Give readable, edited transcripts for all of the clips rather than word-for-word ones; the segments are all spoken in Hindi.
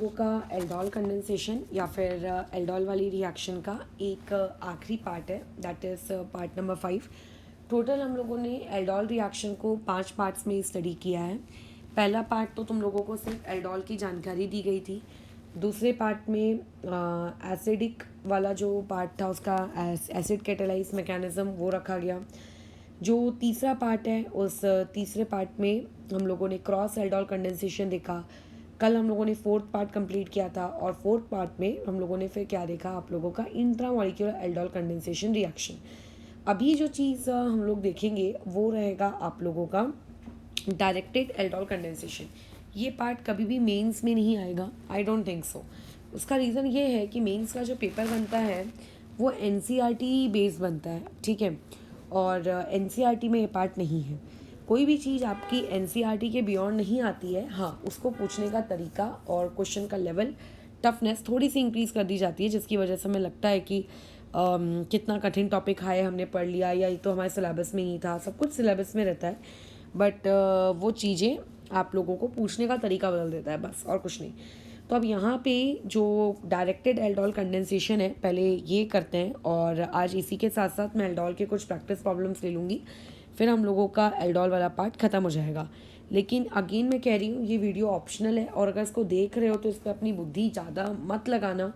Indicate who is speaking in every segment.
Speaker 1: लोगों का एल्डोल कंडेंसेशन या फिर एल्डोल वाली रिएक्शन का एक आखिरी पार्ट है, that is part number 5। Total हम लोगों ने एल्डोल रिएक्शन को 5 पार्ट्स में स्टडी किया है। पहला पार्ट तो तुम लोगों को सिर्फ एल्डोल की जानकारी दी गई थी। दूसरे पार्ट में एसिडिक वाला जो पार्ट था उसका एसिड कैटालाइज मैकेनिज्म वो रखा गया। जो तीसरा पार्ट है उस तीसरे पार्ट में हम लोगों ने क्रॉस एल्डोल कंडेंसेशन देखा। कल हम लोगों ने फोर्थ पार्ट कंप्लीट किया था और फोर्थ पार्ट में हम लोगों ने फिर क्या देखा आप लोगों का इंट्रामॉलिक्यूलर एल्डोल कंडेंसेशन रिएक्शन। अभी जो चीज़ हम लोग देखेंगे वो रहेगा आप लोगों का डायरेक्टेड एल्डोल कंडेंसेशन। ये पार्ट कभी भी मेंस में नहीं आएगा, आई डोंट थिंक सो। उसका रीज़न ये है कि मेंस का जो पेपर बनता है वो एनसीईआरटी बेस्ड बनता है, ठीक है, और एनसीईआरटी में ये पार्ट नहीं है। कोई भी चीज़ आपकी एनसीईआरटी के बियॉन्ड नहीं आती है, हाँ उसको पूछने का तरीका और क्वेश्चन का लेवल टफनेस थोड़ी सी इंक्रीज़ कर दी जाती है, जिसकी वजह से हमें लगता है कि कितना कठिन टॉपिक है हमने पढ़ लिया या ये तो हमारे सिलेबस में ही था। सब कुछ सिलेबस में रहता है, बट वो चीज़ें आप लोगों को पूछने का तरीका बदल देता है, बस और कुछ नहीं। तो अब यहाँ पे जो डायरेक्टेड एल्डोल कंडेंसेशन है पहले ये करते हैं, और आज इसी के साथ साथ मैं एल्डोल के कुछ प्रैक्टिस प्रॉब्लम्स ले लूँगी, फिर हम लोगों का एल्डोल वाला पार्ट ख़त्म हो जाएगा। लेकिन अगेन मैं कह रही हूँ ये वीडियो ऑप्शनल है, और अगर इसको देख रहे हो तो इस पर अपनी बुद्धि ज़्यादा मत लगाना,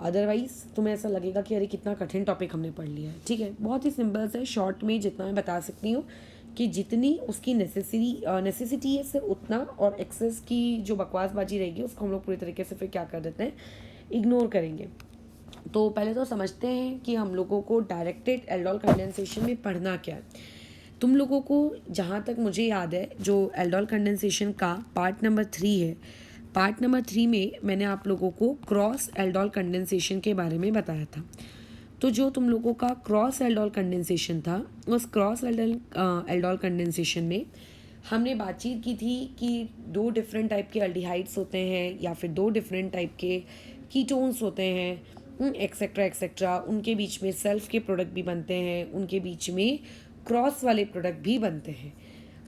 Speaker 1: अदरवाइज़ तुम्हें ऐसा लगेगा कि अरे कितना कठिन टॉपिक हमने पढ़ लिया है। ठीक है, बहुत ही सिंपल से शॉर्ट में जितना मैं बता सकती हूँ कि जितनी उसकी नेसेसिटी है सिर्फ उतना, और एक्सेस की जो बकवासबाजी रहेगी उसको हम लोग पूरी तरीके से फिर क्या कर देते हैं, इग्नोर करेंगे। तो पहले तो समझते हैं कि हम लोगों को डायरेक्टेड एल्डोल कंडेंसेशन में पढ़ना क्या है। तुम लोगों को जहाँ तक मुझे याद है जो एल्डोल कंडेंसेशन का पार्ट नंबर 3 है, पार्ट नंबर 3 में मैंने आप लोगों को क्रॉस एल्डोल कंडेंसेशन के बारे में बताया था। तो जो तुम लोगों का क्रॉस एल्डोल कंडेंसेशन था, उस क्रॉस एल्डोल कंडेंसेशन में हमने बातचीत की थी कि 2 डिफरेंट टाइप के अल्डिहाइड्स होते हैं या फिर 2 डिफरेंट टाइप के कीटोन्स होते हैं, एक्सेट्रा एक्सेट्रा। उनके बीच में सेल्फ के प्रोडक्ट भी बनते हैं, उनके बीच में क्रॉस वाले प्रोडक्ट भी बनते हैं।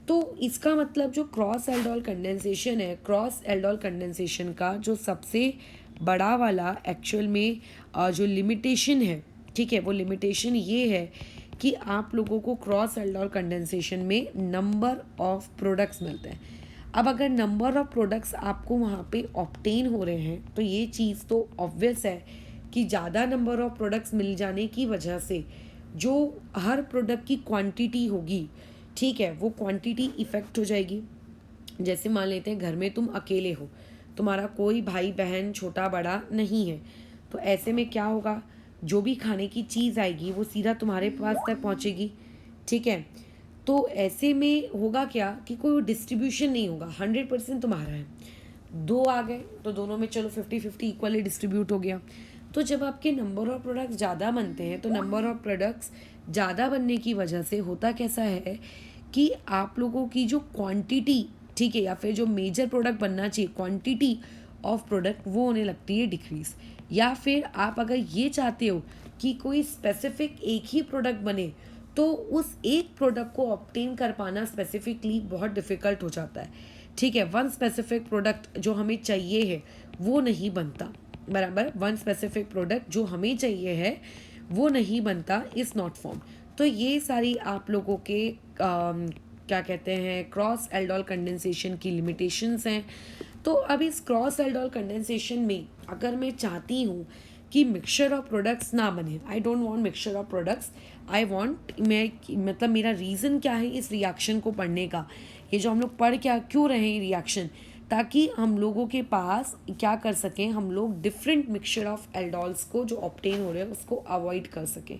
Speaker 1: तो इसका मतलब जो क्रॉस एल्डोल कंडेंसेशन है, क्रॉस एल्डोल कंडेंसेशन का जो सबसे बड़ा वाला एक्चुअल में जो लिमिटेशन है, ठीक है, वो लिमिटेशन ये है कि आप लोगों को क्रॉस एल्डोल कंडेंसेशन में नंबर ऑफ प्रोडक्ट्स मिलते हैं। अब अगर नंबर ऑफ प्रोडक्ट्स आपको वहाँ पे ऑब्टेन हो रहे हैं तो ये चीज़ तो ऑब्वियस है कि ज़्यादा नंबर ऑफ प्रोडक्ट्स मिल जाने की वजह से जो हर प्रोडक्ट की क्वांटिटी होगी, ठीक है, वो क्वांटिटी इफ़ेक्ट हो जाएगी। जैसे मान लेते हैं घर में तुम अकेले हो, तुम्हारा कोई भाई बहन छोटा बड़ा नहीं है, तो ऐसे में क्या होगा, जो भी खाने की चीज़ आएगी वो सीधा तुम्हारे पास तक पहुंचेगी, ठीक है। तो ऐसे में होगा क्या कि कोई डिस्ट्रीब्यूशन नहीं होगा, 100% तुम्हारा है। 2 आ गए तो दोनों में चलो 50-50 इक्वली डिस्ट्रीब्यूट हो गया। तो जब आपके नंबर ऑफ प्रोडक्ट्स ज़्यादा बनते हैं तो नंबर ऑफ प्रोडक्ट्स ज़्यादा बनने की वजह से होता कैसा है कि आप लोगों की जो क्वांटिटी, ठीक है, या फिर जो मेजर प्रोडक्ट बनना चाहिए क्वांटिटी ऑफ प्रोडक्ट, वो होने लगती है डिक्रीज। या फिर आप अगर ये चाहते हो कि कोई स्पेसिफिक एक ही प्रोडक्ट बने तो उस एक प्रोडक्ट को ऑब्टेन कर पाना स्पेसिफिकली बहुत डिफ़िकल्ट हो जाता है, ठीक है। वन स्पेसिफिक प्रोडक्ट जो हमें चाहिए है वो नहीं बनता, बराबर। वन स्पेसिफिक प्रोडक्ट जो हमें चाहिए है वो नहीं बनता इस नॉट फॉर्म। तो ये सारी आप लोगों के क्या कहते हैं क्रॉस एल्डोल कंडेंसेशन की लिमिटेशंस हैं। तो अब इस क्रॉस एल्डोल कंडेंसेशन में अगर मैं चाहती हूँ कि मिक्सचर ऑफ प्रोडक्ट्स ना बने, I don't want mixture of products, I want, मैं मतलब मेरा रीज़न क्या है इस रिएक्शन को पढ़ने का, ये जो हम लोग पढ़ क्या क्यों रहे हैं रिएक्शन, ताकि हम लोगों के पास क्या कर सकें, हम लोग डिफरेंट मिक्सचर ऑफ एल्डोल्स को जो ऑब्टेन हो रहे हैं उसको अवॉइड कर सकें,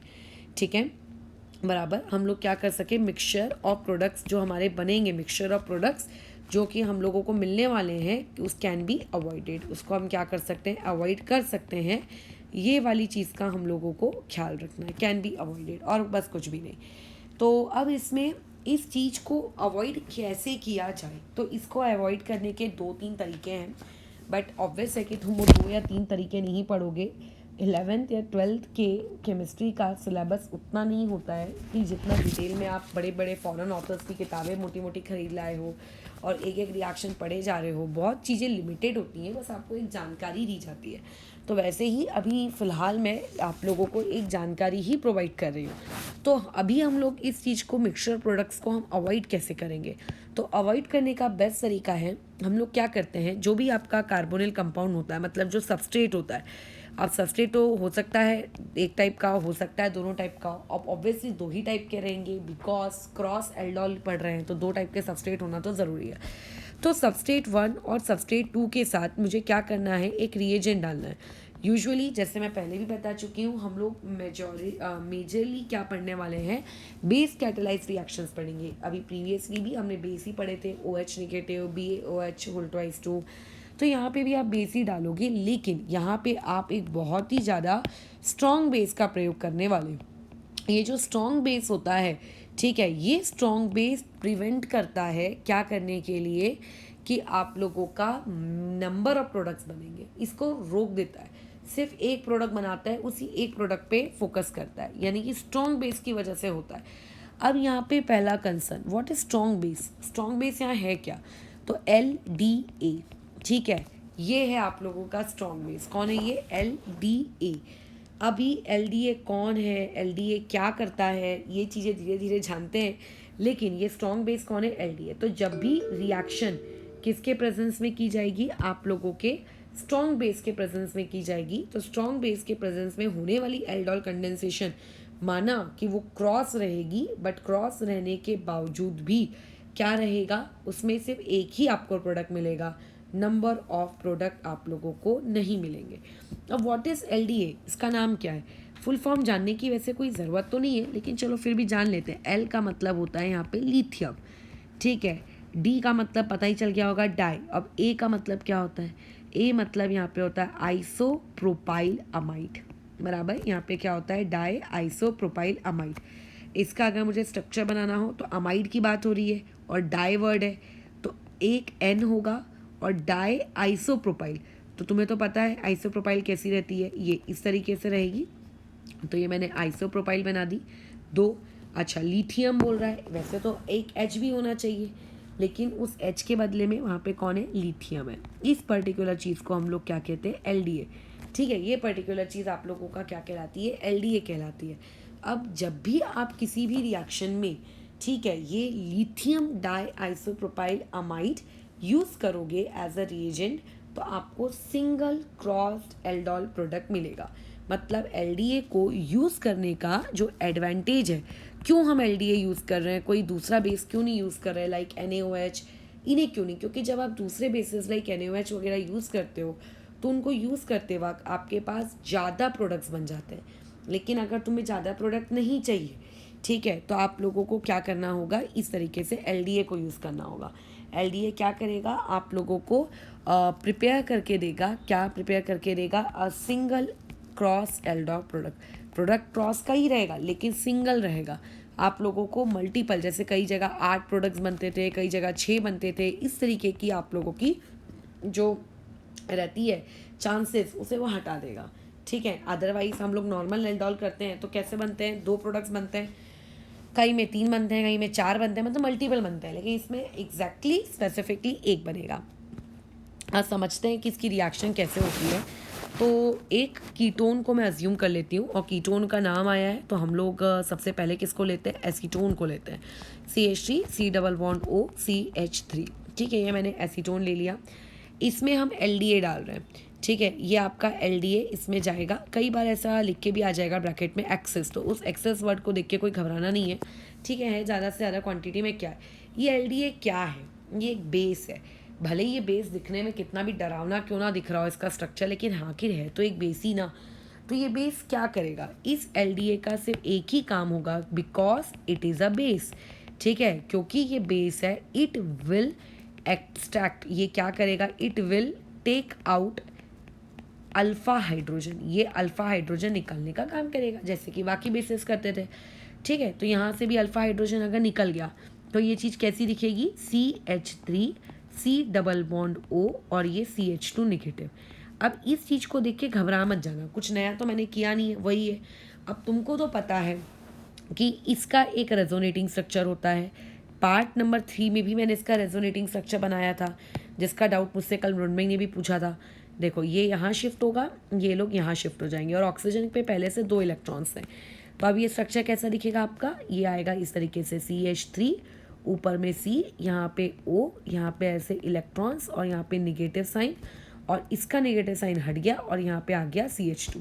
Speaker 1: ठीक है, बराबर। हम लोग क्या कर सकें, मिक्सचर ऑफ प्रोडक्ट्स जो हमारे बनेंगे, मिक्सचर ऑफ प्रोडक्ट्स जो कि हम लोगों को मिलने वाले हैं, उस कैन बी अवॉइडेड, उसको हम क्या कर सकते हैं, अवॉइड कर सकते हैं। ये वाली चीज़ का हम लोगों को ख्याल रखना है, कैन बी अवॉइडेड, और बस कुछ भी नहीं। तो अब इसमें इस चीज़ को अवॉइड कैसे किया जाए, तो इसको अवॉइड करने के 2-3 तरीके हैं, बट ऑब्वियस है कि तुम वो 2 या 3 तरीके नहीं पढ़ोगे 11th या 12th के केमिस्ट्री का सिलेबस उतना नहीं होता है कि जितना डिटेल में आप बड़े बड़े फॉरेन ऑथर्स की किताबें मोटी मोटी खरीद लाए हो और एक एक रिएक्शन पढ़े जा रहे हो। बहुत चीज़ें लिमिटेड होती हैं, बस आपको एक जानकारी दी जाती है। तो वैसे ही अभी फ़िलहाल मैं आप लोगों को एक जानकारी ही प्रोवाइड कर रही हूँ। तो अभी हम लोग इस चीज़ को, मिक्सचर प्रोडक्ट्स को हम अवॉइड कैसे करेंगे? तो अवॉइड करने का बेस्ट तरीका है, हम लोग क्या करते हैं, जो भी आपका कार्बोनिल कंपाउंड होता है, मतलब जो सबस्ट्रेट होता है, अब सबस्ट्रेट तो हो सकता है एक टाइप का, हो सकता है दोनों टाइप का। अब ऑब्वियसली दो ही टाइप के रहेंगे, बिकॉज क्रॉस एल्डोल पढ़ रहे हैं तो दो टाइप के सबस्ट्रेट होना तो ज़रूरी है। तो सबस्ट्रेट 1 और सबस्ट्रेट 2 के साथ मुझे क्या करना है, एक रिएजेंट डालना है। यूजुअली जैसे मैं पहले भी बता चुकी हूँ, हम लोग मेजरली क्या पढ़ने वाले हैं, बेस कैटेलाइज रिएक्शंस पढ़ेंगे। अभी प्रीवियसली भी हमने बेस ही पढ़े थे, OH negative, BaOH whole twice 2। तो यहाँ पे भी आप बेस ही डालोगे, लेकिन यहाँ पे आप एक बहुत ही ज़्यादा स्ट्रॉन्ग बेस का प्रयोग करने वाले हो। ये जो स्ट्रॉन्ग बेस होता है, ठीक है, ये स्ट्रॉन्ग बेस प्रिवेंट करता है क्या करने के लिए, कि आप लोगों का नंबर ऑफ प्रोडक्ट्स बनेंगे, इसको रोक देता है। सिर्फ एक प्रोडक्ट बनाता है, उसी एक प्रोडक्ट पे फोकस करता है, यानी कि स्ट्रॉन्ग बेस की वजह से होता है। अब यहाँ पे पहला concern, what is strong base? Strong base यहाँ है क्या? तो LDA, ठीक है, ये है आप लोगों का स्ट्रॉन्ग बेस। कौन है ये? LDA। अभी LDA कौन है, LDA क्या करता है, ये चीज़ें धीरे धीरे जानते हैं, लेकिन ये स्ट्रॉन्ग बेस कौन है? LDA। तो जब भी रिएक्शन किसके प्रेजेंस में की जाएगी, आप लोगों के स्ट्रॉन्ग बेस के प्रेजेंस में की जाएगी। तो स्ट्रॉन्ग बेस के प्रेजेंस में होने वाली एल्डोल कंडेंसेशन, माना कि वो क्रॉस रहेगी, बट क्रॉस रहने के बावजूद भी क्या रहेगा, उसमें सिर्फ एक ही आपको प्रोडक्ट मिलेगा, नंबर ऑफ प्रोडक्ट आप लोगों को नहीं मिलेंगे। अब व्हाट इज़ LDA, इसका नाम क्या है? फुल फॉर्म जानने की वैसे कोई ज़रूरत तो नहीं है, लेकिन चलो फिर भी जान लेते हैं। L का मतलब होता है यहाँ पे लिथियम, ठीक है। D का मतलब पता ही चल गया होगा, डाई। अब A का मतलब क्या होता है? A मतलब यहाँ पे होता है आइसोप्रोपाइल अमाइड, बराबर। यहाँ पे क्या होता है? Di isopropyl amide. इसका अगर मुझे स्ट्रक्चर बनाना हो तो अमाइड की बात हो रही है और डाई वर्ड है, तो एक N होगा और डाई आइसोप्रोपाइल। तो तुम्हें तो पता है आइसोप्रोपाइल कैसी रहती है, ये इस तरीके से रहेगी। तो ये मैंने आइसोप्रोपाइल बना दी, दो। अच्छा, लिथियम बोल रहा है, वैसे तो एक H भी होना चाहिए, लेकिन उस H के बदले में वहाँ पे कौन है? लिथियम है। इस पर्टिकुलर चीज़ को हम लोग क्या कहते हैं? LDA, ठीक है। ये पर्टिकुलर चीज़ आप लोगों का क्या कहलाती है? LDA कहलाती है। अब जब भी आप किसी भी रिएक्शन में, ठीक है, ये lithium di isopropyl amide use करोगे एज अ रिएजेंट, तो आपको सिंगल क्रॉस्ड एल्डोल प्रोडक्ट मिलेगा। मतलब LDA को यूज़ करने का जो एडवांटेज है, क्यों हम LDA यूज़ कर रहे हैं, कोई दूसरा बेस क्यों नहीं यूज़ कर रहे हैं, लाइक NaOH, इन्हें क्यों नहीं? क्योंकि जब आप दूसरे बेसिस लाइक NaOH वगैरह यूज़ करते हो, तो उनको यूज़ करते वक्त आपके पास ज़्यादा प्रोडक्ट्स बन जाते हैं। लेकिन अगर तुम्हें ज़्यादा प्रोडक्ट नहीं चाहिए, ठीक है, तो आप लोगों को क्या करना होगा, इस तरीके से LDA को यूज़ करना होगा। LDA क्या करेगा, आप लोगों को प्रिपेयर करके देगा, क्या प्रिपेयर करके देगा? A single cross aldol product cross का ही रहेगा, लेकिन सिंगल रहेगा। आप लोगों को मल्टीपल, जैसे कई जगह 8 प्रोडक्ट्स बनते थे, कई जगह 6 बनते थे, इस तरीके की आप लोगों की जो रहती है चांसेस, उसे वो हटा देगा, ठीक है। अदरवाइज हम लोग नॉर्मल एल्डोल करते हैं तो कैसे बनते हैं? 2 प्रोडक्ट्स बनते हैं, कहीं में 3 बनते हैं, कहीं में 4 बनते हैं, मतलब मल्टीपल बनते हैं, लेकिन इसमें एग्जैक्टली स्पेसिफिकली एक बनेगा। आज समझते हैं कि इसकी रिएक्शन कैसे होती है। तो एक कीटोन को मैं अज्यूम कर लेती हूँ, और कीटोन का नाम आया है तो हम लोग सबसे पहले किसको लेते हैं? एसीटोन को लेते हैं। CH3 C double bond O CH3, ठीक है, ये मैंने एसीटोन ले लिया। इसमें हम LDA डाल रहे हैं, ठीक है, ये आपका LDA इसमें जाएगा। कई बार ऐसा लिख के भी आ जाएगा ब्रैकेट में एक्सेस, तो उस एक्सेस वर्ड को देख के कोई घबराना नहीं है, ठीक है ज़्यादा से ज़्यादा क्वांटिटी में क्या है। ये LDA क्या है? ये एक बेस है। भले ये बेस दिखने में कितना भी डरावना क्यों ना दिख रहा हो इसका स्ट्रक्चर, लेकिन आखिर है तो एक बेस ही ना। तो ये बेस क्या करेगा? इस LDA का सिर्फ एक ही काम होगा, because it is a base, ठीक है, क्योंकि ये बेस है। इट विल एक्सट्रैक्ट, ये क्या करेगा? It will take out alpha hydrogen, ये अल्फ़ा हाइड्रोजन निकलने का काम करेगा, जैसे कि बाकी बेसिस करते थे, ठीक है। तो यहाँ से भी अल्फ़ा हाइड्रोजन अगर निकल गया तो ये चीज़ कैसी दिखेगी? CH3 C double bond O और ये CH2 नेगेटिव। अब इस चीज़ को देख के घबरा मत जाना, कुछ नया तो मैंने किया नहीं है, वही है। अब तुमको तो पता है कि इसका एक रेजोनेटिंग स्ट्रक्चर होता है। पार्ट नंबर 3 में भी मैंने इसका रेजोनेटिंग स्ट्रक्चर बनाया था, जिसका डाउट मुझसे कल मृण्मयी ने भी पूछा था। देखो ये यहाँ शिफ्ट होगा, ये लोग यहाँ शिफ्ट हो जाएंगे, और ऑक्सीजन पे पहले से 2 इलेक्ट्रॉन्स हैं। तो अब ये स्ट्रक्चर कैसा दिखेगा आपका, ये आएगा इस तरीके से, CH3, ऊपर में C, यहाँ पे O, यहाँ पे ऐसे इलेक्ट्रॉन्स और यहाँ पे निगेटिव साइन, और इसका नेगेटिव साइन हट गया और यहाँ पे आ गया CH2।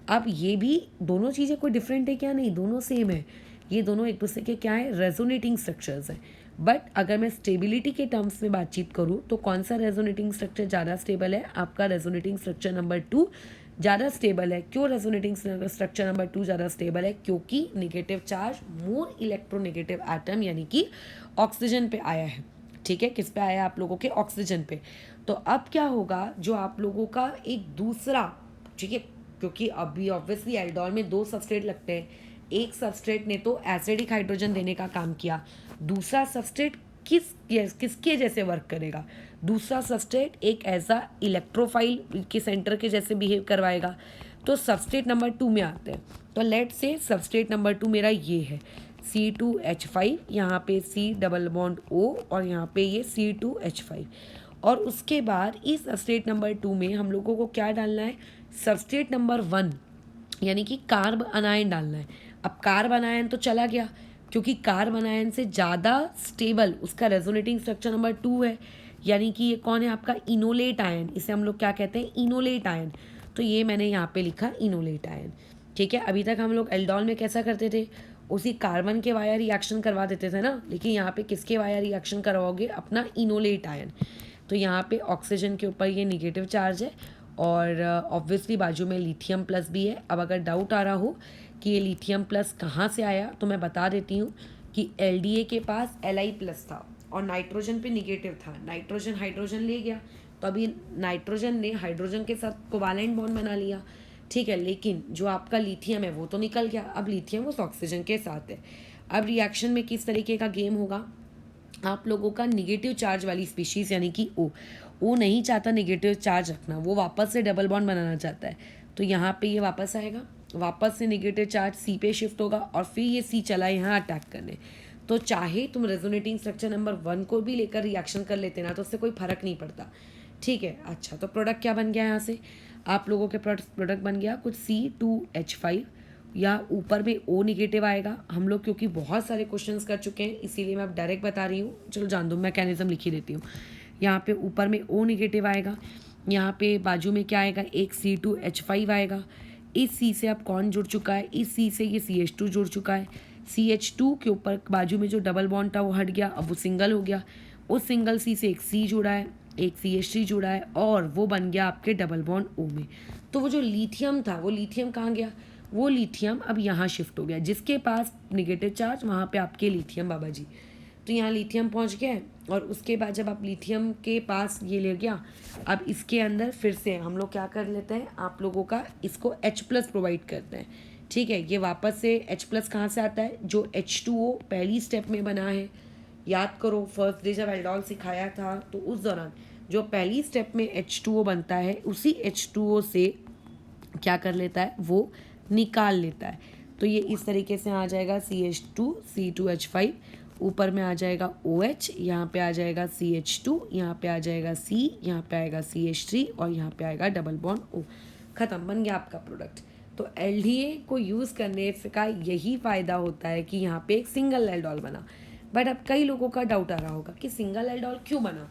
Speaker 1: अब ये भी दोनों चीज़ें कोई डिफरेंट है क्या, नहीं, दोनों सेम है। ये दोनों एक दूसरे के क्या है, रेजोनेटिंग स्ट्रक्चर्स हैं। बट अगर मैं स्टेबिलिटी के टर्म्स में बातचीत करूँ तो कौन सा रेजोनेटिंग स्ट्रक्चर ज़्यादा स्टेबल है, आपका रेजोनेटिंग स्ट्रक्चर नंबर 2 ज़्यादा स्टेबल है। क्यों रेजोनेटिंग स्ट्रक्चर नंबर 2 ज़्यादा स्टेबल है, क्योंकि negative charge more electronegative atom यानी कि ऑक्सीजन पे आया है। ठीक है, किस पे आया है आप लोगों के, ऑक्सीजन पे। तो अब क्या होगा, जो आप लोगों का एक दूसरा, ठीक है, क्योंकि अभी ऑब्वियसली एल्डोल में 2 सबस्ट्रेट लगते हैं, एक सबस्ट्रेट ने तो एसिडिक हाइड्रोजन देने का काम किया, दूसरा सबस्ट्रेट किसके जैसे वर्क करेगा, दूसरा सबस्ट्रेट एक ऐसा इलेक्ट्रोफाइल के सेंटर के जैसे बिहेव करवाएगा। तो सबस्ट्रेट नंबर 2 में आते हैं। तो लेट से सबस्ट्रेट नंबर 2 मेरा ये है, C2H5, यहाँ पे C डबल बॉन्ड O और यहाँ पे ये C2H5। और उसके बाद इस सबस्ट्रेट नंबर 2 में हम लोगों को क्या डालना है, सबस्ट्रेट नंबर 1 यानी कि कार्ब अनायन डालना है। अब कार्ब अनायन तो चला गया, क्योंकि कार्ब अनायन से ज़्यादा स्टेबल उसका रेजोनेटिंग स्ट्रक्चर नंबर 2 है, यानी कि ये कौन है आपका, इनोलेट आयन। इसे हम लोग क्या कहते हैं, इनोलेट आयन। तो ये मैंने यहाँ पे लिखा इनोलेट आयन। ठीक है, अभी तक हम लोग एल्डोल में कैसा करते थे, उसी कार्बन के वाया रिएक्शन करवा देते थे ना, लेकिन यहाँ पे किसके वाया रिएक्शन करवाओगे, अपना इनोलेट आयन। तो यहाँ पे ऑक्सीजन के ऊपर ये निगेटिव चार्ज है, और ऑब्वियसली बाजू में लिथियम प्लस भी है। अब अगर डाउट आ रहा हो कि ये लिथियम प्लस कहाँ से आया, तो मैं बता देती हूँ कि LDA के पास Li प्लस था और नाइट्रोजन पे निगेटिव था, नाइट्रोजन हाइड्रोजन ले गया, तो अभी नाइट्रोजन ने हाइड्रोजन के साथ कोवालेंट बॉन्ड बना लिया। ठीक है, लेकिन जो आपका लिथियम है वो तो निकल गया, अब लिथियम उस ऑक्सीजन के साथ है। अब रिएक्शन में किस तरीके का गेम होगा, आप लोगों का निगेटिव चार्ज वाली स्पीशीज़ यानी कि ओ नहीं चाहता निगेटिव चार्ज रखना, वो वापस से डबल बॉन्ड बनाना चाहता है। तो यहाँ पे ये वापस आएगा, वापस से निगेटिव चार्ज C पे शिफ्ट होगा, और फिर ये C चला यहाँ अटैक करने। तो चाहे तुम रेजोनेटिंग स्ट्रक्चर नंबर 1 को भी लेकर रिएक्शन कर लेते ना, तो उससे कोई फर्क नहीं पड़ता। ठीक है, अच्छा, तो प्रोडक्ट क्या बन गया यहाँ से, आप लोगों के प्रोडक्ट बन गया कुछ C2H5, या ऊपर में O निगेटिव आएगा। हम लोग क्योंकि बहुत सारे क्वेश्चंस कर चुके हैं, इसीलिए मैं अब डायरेक्ट बता रही हूँ, चलो जान दो, मैकेनिज्म लिख ही देती हूँ। यहाँ पे ऊपर में O निगेटिव आएगा, यहाँ पे बाजू में क्या आएगा, एक C2H5 आएगा। इस C से अब कौन जुड़ चुका है, इस C से ये CH2 जुड़ चुका है। CH2 के ऊपर बाजू में जो डबल बॉन्ड था वो हट गया, अब वो सिंगल हो गया। उस सिंगल C से एक C जुड़ा है, एक CH3 जुड़ा है, और वो बन गया आपके डबल बॉन्ड O में। तो वो जो लिथियम था, वो लिथियम कहाँ गया, वो लिथियम अब यहाँ शिफ्ट हो गया, जिसके पास निगेटिव चार्ज वहाँ पे आपके लिथियम बाबा जी। तो यहाँ लिथियम पहुँच गया है, और उसके बाद जब आप लिथियम के पास ये ले गया, अब इसके अंदर फिर से हम लोग क्या कर लेते हैं, आप लोगों का इसको H+ प्रोवाइड करते हैं। ठीक है, ये वापस से H+ कहाँ से आता है, जो H2O पहली स्टेप में बना है। याद करो फर्स्ट डे जब एल्डोल सिखाया था, तो उस दौरान जो पहली स्टेप में H2O बनता है, उसी H2O से क्या कर लेता है, वो निकाल लेता है। तो ये इस तरीके से आ जाएगा CH2 C2H5, ऊपर में आ जाएगा OH, यहाँ पे आ जाएगा CH2, यहाँ पे आ जाएगा C, यहाँ पे आएगा CH3, और यहाँ पे आएगा डबल बॉन्ड O। ख़त्म, बन गया आपका प्रोडक्ट। तो LDA को यूज़ करने का यही फ़ायदा होता है कि यहाँ पे एक सिंगल एल्डोल बना। बट अब कई लोगों का डाउट आ रहा होगा कि सिंगल एल्डोल क्यों बना,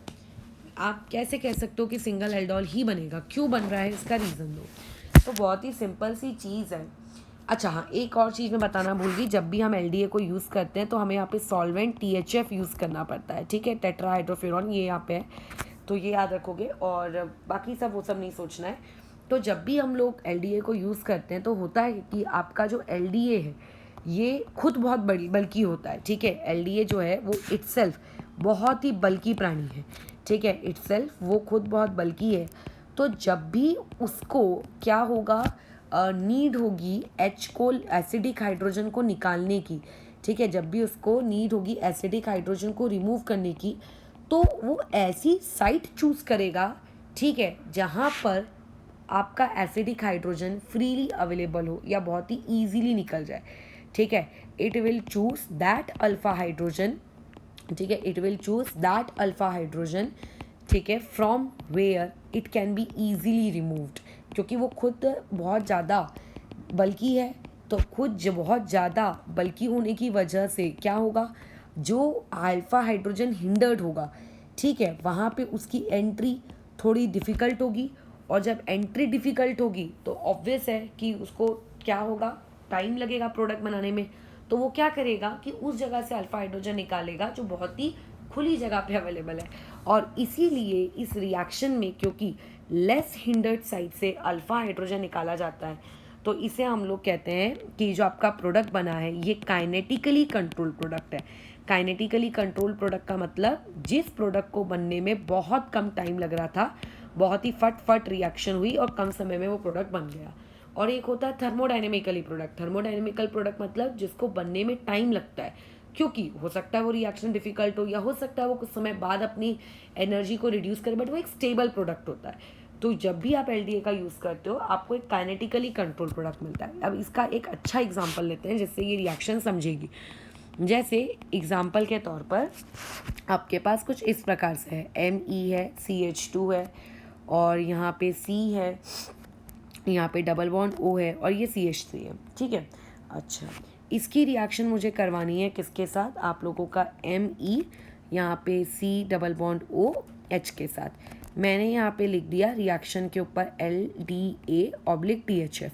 Speaker 1: आप कैसे कह सकते हो कि सिंगल एल्डोल ही बनेगा, क्यों बन रहा है, इसका रीज़न दो। तो बहुत ही सिंपल सी चीज़ है। अच्छा हाँ, एक और चीज़ मैं बताना भूल गई, जब भी हम LDA को यूज़ करते हैं तो हमें यहाँ पे सॉल्वेंट THF यूज़ करना पड़ता है। ठीक है, टेट्राहाइड्रोफ्यूरॉन, ये यहाँ पे है, तो ये याद रखोगे, और बाकी सब वो सब नहीं सोचना है। तो जब भी हम लोग LDA को यूज़ करते हैं तो होता है कि आपका जो LDA है ये खुद बहुत बल्कि होता है। ठीक है, LDA जो है वो इटसेल्फ बहुत ही बल्कि प्राणी है। ठीक है, इटसेल्फ वो खुद बहुत बल्कि है। तो जब भी उसको क्या होगा, नीड होगी H को, एसिडिक हाइड्रोजन को निकालने की। ठीक है, जब भी उसको नीड होगी एसिडिक हाइड्रोजन को रिमूव करने की, तो वो ऐसी साइट चूज़ करेगा, ठीक है, जहाँ पर आपका एसिडिक हाइड्रोजन फ्रीली अवेलेबल हो या बहुत ही ईजीली निकल जाए, ठीक है, it will choose that alpha hydrogen, ठीक है, it will choose that alpha hydrogen, ठीक है, from where it can be easily removed, क्योंकि वो खुद बहुत ज़्यादा बल्कि है, तो खुद बहुत ज़्यादा बल्कि होने की वजह से क्या होगा, जो अल्फा हाइड्रोजन हिंडर्ड होगा, ठीक है, वहाँ पे उसकी एंट्री थोड़ी डिफ़िकल्ट होगी, और जब एंट्री डिफ़िकल्ट होगी तो ऑब्वियस है कि उसको क्या होगा, टाइम लगेगा प्रोडक्ट बनाने में, तो वो क्या करेगा कि उस जगह से अल्फा हाइड्रोजन निकालेगा जो बहुत ही खुली जगह पे अवेलेबल है, और इसीलिए इस रिएक्शन में क्योंकि लेस हिंडर्ड साइड से अल्फा हाइड्रोजन निकाला जाता है, तो इसे हम लोग कहते हैं कि जो आपका प्रोडक्ट बना है ये काइनेटिकली कंट्रोल प्रोडक्ट है। काइनेटिकली कंट्रोल प्रोडक्ट का मतलब जिस प्रोडक्ट को बनने में बहुत कम टाइम लग रहा था, बहुत ही फट रिएक्शन हुई और कम समय में वो प्रोडक्ट बन गया। और एक होता है थर्मोडाइनमिकली प्रोडक्ट। थर्मोडाइनमिकल प्रोडक्ट मतलब जिसको बनने में टाइम लगता है, क्योंकि हो सकता है वो रिएक्शन डिफिकल्ट हो, या हो सकता है वो कुछ समय बाद अपनी एनर्जी को रिड्यूस करे, बट वो एक स्टेबल प्रोडक्ट होता है। तो जब भी आप एलडीए का यूज़ करते हो आपको एक काइनेटिकली कंट्रोल प्रोडक्ट मिलता है। अब इसका एक अच्छा एग्जांपल लेते हैं जिससे ये रिएक्शन समझेगी। जैसे एग्जांपल के तौर पर आपके पास कुछ इस प्रकार से है, Me है, CH2 है, और यहाँ पे C है, यहाँ पे डबल बॉन्ड O है, और ये CH3 है, ठीक है। अच्छा, इसकी रिएक्शन मुझे करवानी है किसके साथ, आप लोगों का Me, यहाँ पे C double bond O H के साथ। मैंने यहाँ पे लिख दिया रिएक्शन के ऊपर LDA/THF।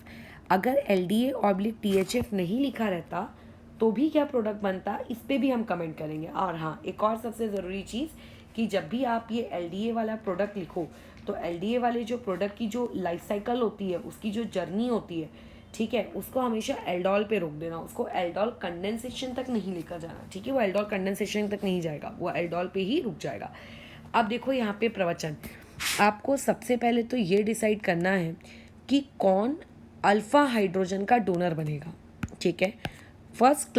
Speaker 1: अगर LDA/THF नहीं लिखा रहता तो भी क्या प्रोडक्ट बनता, इस पर भी हम कमेंट करेंगे। और हाँ, एक और सबसे ज़रूरी चीज़ कि जब भी आप ये LDA वाला प्रोडक्ट लिखो तो LDA वाले जो प्रोडक्ट की जो लाइफ साइकिल होती है, उसकी जो जर्नी होती है, ठीक है, उसको हमेशा एल्डोल पे रोक देना, उसको एल्डोल कंडेंसेशन तक नहीं लेकर जाना, ठीक है, वो एल्डोल कंडेंसेशन तक नहीं जाएगा, वो एल्डोल पे ही रुक जाएगा। अब देखो यहाँ पे प्रवचन, आपको सबसे पहले तो ये डिसाइड करना है कि कौन अल्फा हाइड्रोजन का डोनर बनेगा, ठीक है। फर्स्ट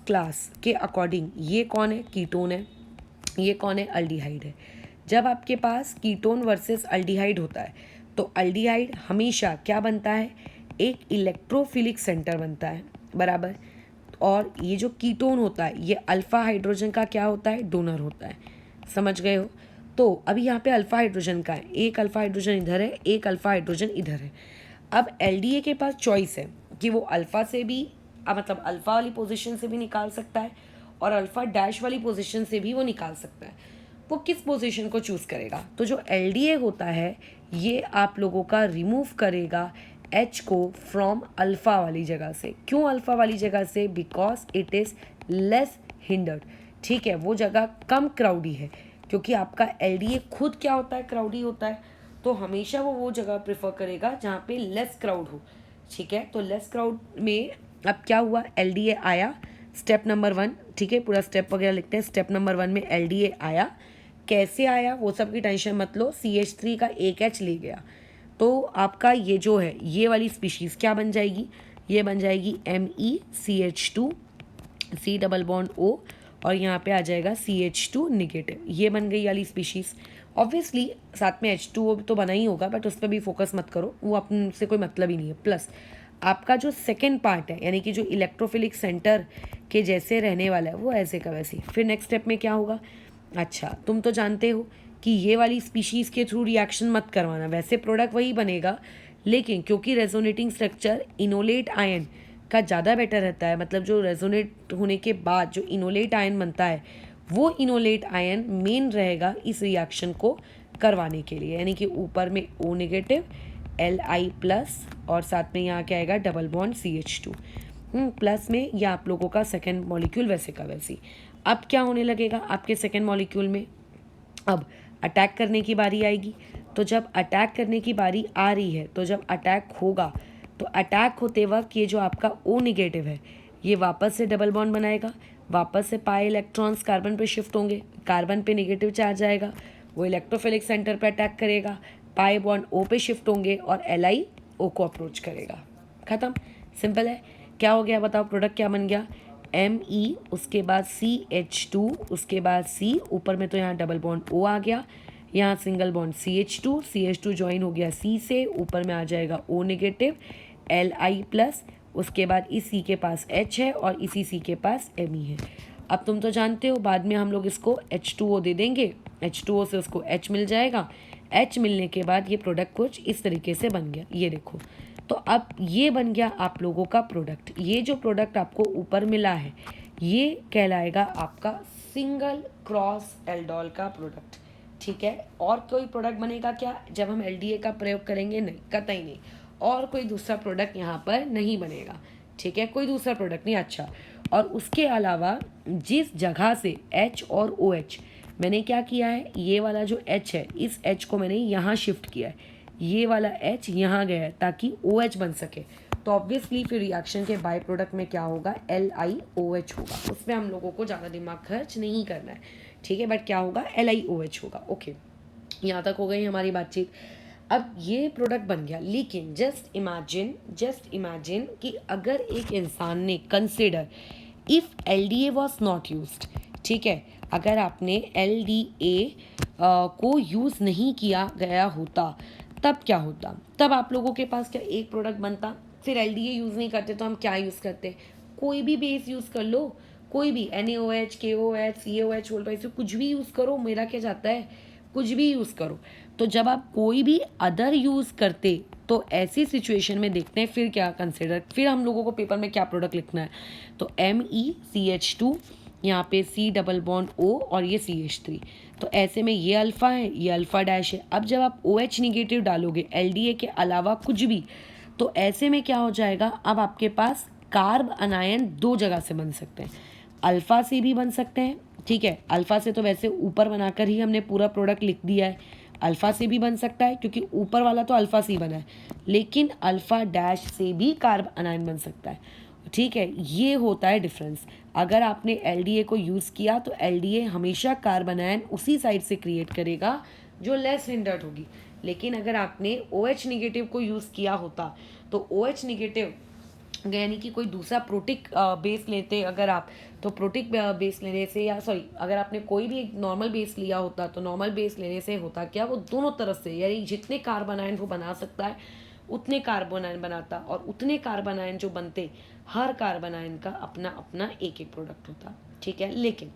Speaker 1: क्लास के अकॉर्डिंग ये कौन है, कीटोन है, ये कौन है, अल्डिहाइड है। जब आपके पास कीटोन वर्सेस अल्डिहाइड होता है तो अल्डिहाइड हमेशा क्या बनता है, एक इलेक्ट्रोफिलिक सेंटर बनता है, बराबर, और ये जो कीटोन होता है ये अल्फा हाइड्रोजन का क्या होता है, डोनर होता है। समझ गए हो। तो अभी यहाँ पे अल्फा हाइड्रोजन का है, एक अल्फा हाइड्रोजन इधर है, एक अल्फा हाइड्रोजन इधर है। अब एलडीए के पास चॉइस है कि वो अल्फा से भी मतलब अल्फा वाली पोजीशन से भी निकाल सकता है और अल्फा डैश वाली पोजीशन से भी वो निकाल सकता है। वो किस पोजीशन को चूज़ करेगा, तो जो एलडीए होता है ये आप लोगों का रिमूव करेगा एच को फ्रॉम अल्फा वाली जगह से। क्यों अल्फा वाली जगह से, because it is less hindered, ठीक है, वो जगह कम क्राउडी है, क्योंकि आपका एलडीए खुद क्या होता है, क्राउडी होता है, तो हमेशा वो जगह प्रेफर करेगा जहाँ पे लेस क्राउड हो, ठीक है। तो लेस क्राउड में अब क्या हुआ, एलडीए आया, स्टेप नंबर 1, ठीक है, पूरा स्टेप वगैरह लिखते हैं। स्टेप नंबर 1 में एलडीए आया, कैसे आया वो सब की टेंशन मत लो, CH3 का एक H ले गया, तो आपका ये जो है ये वाली स्पीशीज़ क्या बन जाएगी, ये बन जाएगी MECH2 C double bond O, और यहाँ पे आ जाएगा CH2 निगेटिव, ये बन गई वाली स्पीशीज़। ऑब्वियसली साथ में H2O तो बना ही होगा, बट उस पर भी फोकस मत करो, वो अपने से कोई मतलब ही नहीं है। प्लस आपका जो सेकेंड पार्ट है, यानी कि जो इलेक्ट्रोफिलिक सेंटर के जैसे रहने वाला है, वो ऐसे का वैसे। फिर नेक्स्ट स्टेप में क्या होगा, अच्छा तुम तो जानते हो कि ये वाली स्पीशीज़ के थ्रू रिएक्शन मत करवाना, वैसे प्रोडक्ट वही बनेगा, लेकिन क्योंकि रेजोनेटिंग स्ट्रक्चर इनोलेट आयन का ज़्यादा बेटर रहता है, मतलब जो रेजोनेट होने के बाद जो इनोलेट आयन बनता है वो इनोलेट आयन मेन रहेगा इस रिएक्शन को करवाने के लिए, यानी कि ऊपर में O नेगेटिव Li+ और साथ में यहाँ क्या आएगा, डबल बॉन्ड CH2 प्लस में, यह आप लोगों का सेकेंड मॉलिक्यूल वैसे का वैसी। अब क्या होने लगेगा आपके सेकेंड मॉलिक्यूल में, अब अटैक करने की बारी आएगी। तो जब अटैक करने की बारी आ रही है, तो जब अटैक होगा तो अटैक होते वक्त ये जो आपका O नेगेटिव है ये वापस से डबल बॉन्ड बनाएगा, वापस से पाई इलेक्ट्रॉन्स कार्बन पे शिफ्ट होंगे, कार्बन पे नेगेटिव चार्ज आएगा, वो इलेक्ट्रोफिलिक सेंटर पे अटैक करेगा, पाई बॉन्ड O पे शिफ्ट होंगे और Li O को अप्रोच करेगा। ख़त्म, सिंपल है। क्या हो गया बताओ, प्रोडक्ट क्या बन गया, Me, उसके बाद CH2, उसके बाद C, ऊपर में तो यहाँ डबल बॉन्ड O आ गया, यहाँ सिंगल बॉन्ड CH2 ज्वाइन हो गया C से, ऊपर में आ जाएगा O नेगेटिव Li+, उसके बाद इस C के पास H है और इसी C के पास Me है। अब तुम तो जानते हो, बाद में हम लोग इसको H2O दे देंगे, H2O से उसको H मिल जाएगा। H मिलने के बाद ये प्रोडक्ट कुछ इस तरीके से बन गया, ये देखो। तो अब ये बन गया आप लोगों का प्रोडक्ट। ये जो प्रोडक्ट आपको ऊपर मिला है ये कहलाएगा आपका सिंगल क्रॉस एल्डोल का प्रोडक्ट, ठीक है। और कोई प्रोडक्ट बनेगा क्या जब हम LDA का प्रयोग करेंगे? नहीं, कतई नहीं। और कोई दूसरा प्रोडक्ट यहाँ पर नहीं बनेगा, ठीक है, कोई दूसरा प्रोडक्ट नहीं। अच्छा, और उसके अलावा जिस जगह से H और OH, मैंने क्या किया है, ये वाला जो H है इस H को मैंने यहाँ शिफ्ट किया है, ये वाला H यहाँ गया है ताकि OH बन सके। तो ऑब्वियसली फिर रिएक्शन के बाय प्रोडक्ट में क्या होगा, LiOH होगा। उसमें हम लोगों को ज़्यादा दिमाग खर्च नहीं करना है, ठीक है, बट क्या होगा, LiOH होगा। ओके, यहाँ तक हो गई हमारी बातचीत। अब ये प्रोडक्ट बन गया, लेकिन जस्ट इमेजिन कि अगर एक इंसान ने consider if LDA was not used, ठीक है, अगर आपने LDA को यूज़ नहीं किया गया होता तब क्या होता? तब आप लोगों के पास क्या एक प्रोडक्ट बनता? फिर LDA यूज़ नहीं करते तो हम क्या यूज़ करते? कोई भी बेस यूज़ कर लो, कोई भी NaOH, KOH, CaOH वोल्टाइज, कुछ भी यूज़ करो, मेरा क्या जाता है, कुछ भी यूज़ करो। तो जब आप कोई भी अदर यूज़ करते तो ऐसी सिचुएशन में देखते हैं फिर क्या कंसिडर, फिर हम लोगों को पेपर में क्या प्रोडक्ट लिखना है। तो MECH2, यहाँ पे C डबल बॉन्ड O और ये CH3। तो ऐसे में ये अल्फ़ा है, ये अल्फ़ा डैश है। अब जब आप OH निगेटिव डालोगे LDA के अलावा कुछ भी, तो ऐसे में क्या हो जाएगा, अब आपके पास कार्ब अनायन दो जगह से बन सकते हैं, अल्फ़ा से भी बन सकते हैं, ठीक है। अल्फ़ा से तो वैसे ऊपर बनाकर ही हमने पूरा प्रोडक्ट लिख दिया है, अल्फ़ा से भी बन सकता है क्योंकि ऊपर वाला तो अल्फ़ा से ही बना है, लेकिन अल्फ़ा डैश से भी कार्ब अनायन बन सकता है, ठीक है। ये होता है डिफरेंस। अगर आपने LDA को यूज़ किया तो LDA हमेशा कार्ब अनायन उसी साइड से क्रिएट करेगा जो लेस हिंडर्ड होगी, लेकिन अगर आपने OH निगेटिव को यूज़ किया होता तो OH निगेटिव यानी कि कोई दूसरा प्रोटिक बेस लेते अगर आप, तो प्रोटिक बेस लेने से, या सॉरी, अगर आपने कोई भी एक नॉर्मल बेस लिया होता तो नॉर्मल बेस लेने से होता क्या, वो दोनों तरफ से यानी जितने कार्बन आयन वो बना सकता है उतने कार्बन आयन बनाता, और उतने कार्बन आयन जो बनते, हर कार्बन आयन का अपना अपना एक एक प्रोडक्ट होता, ठीक है। लेकिन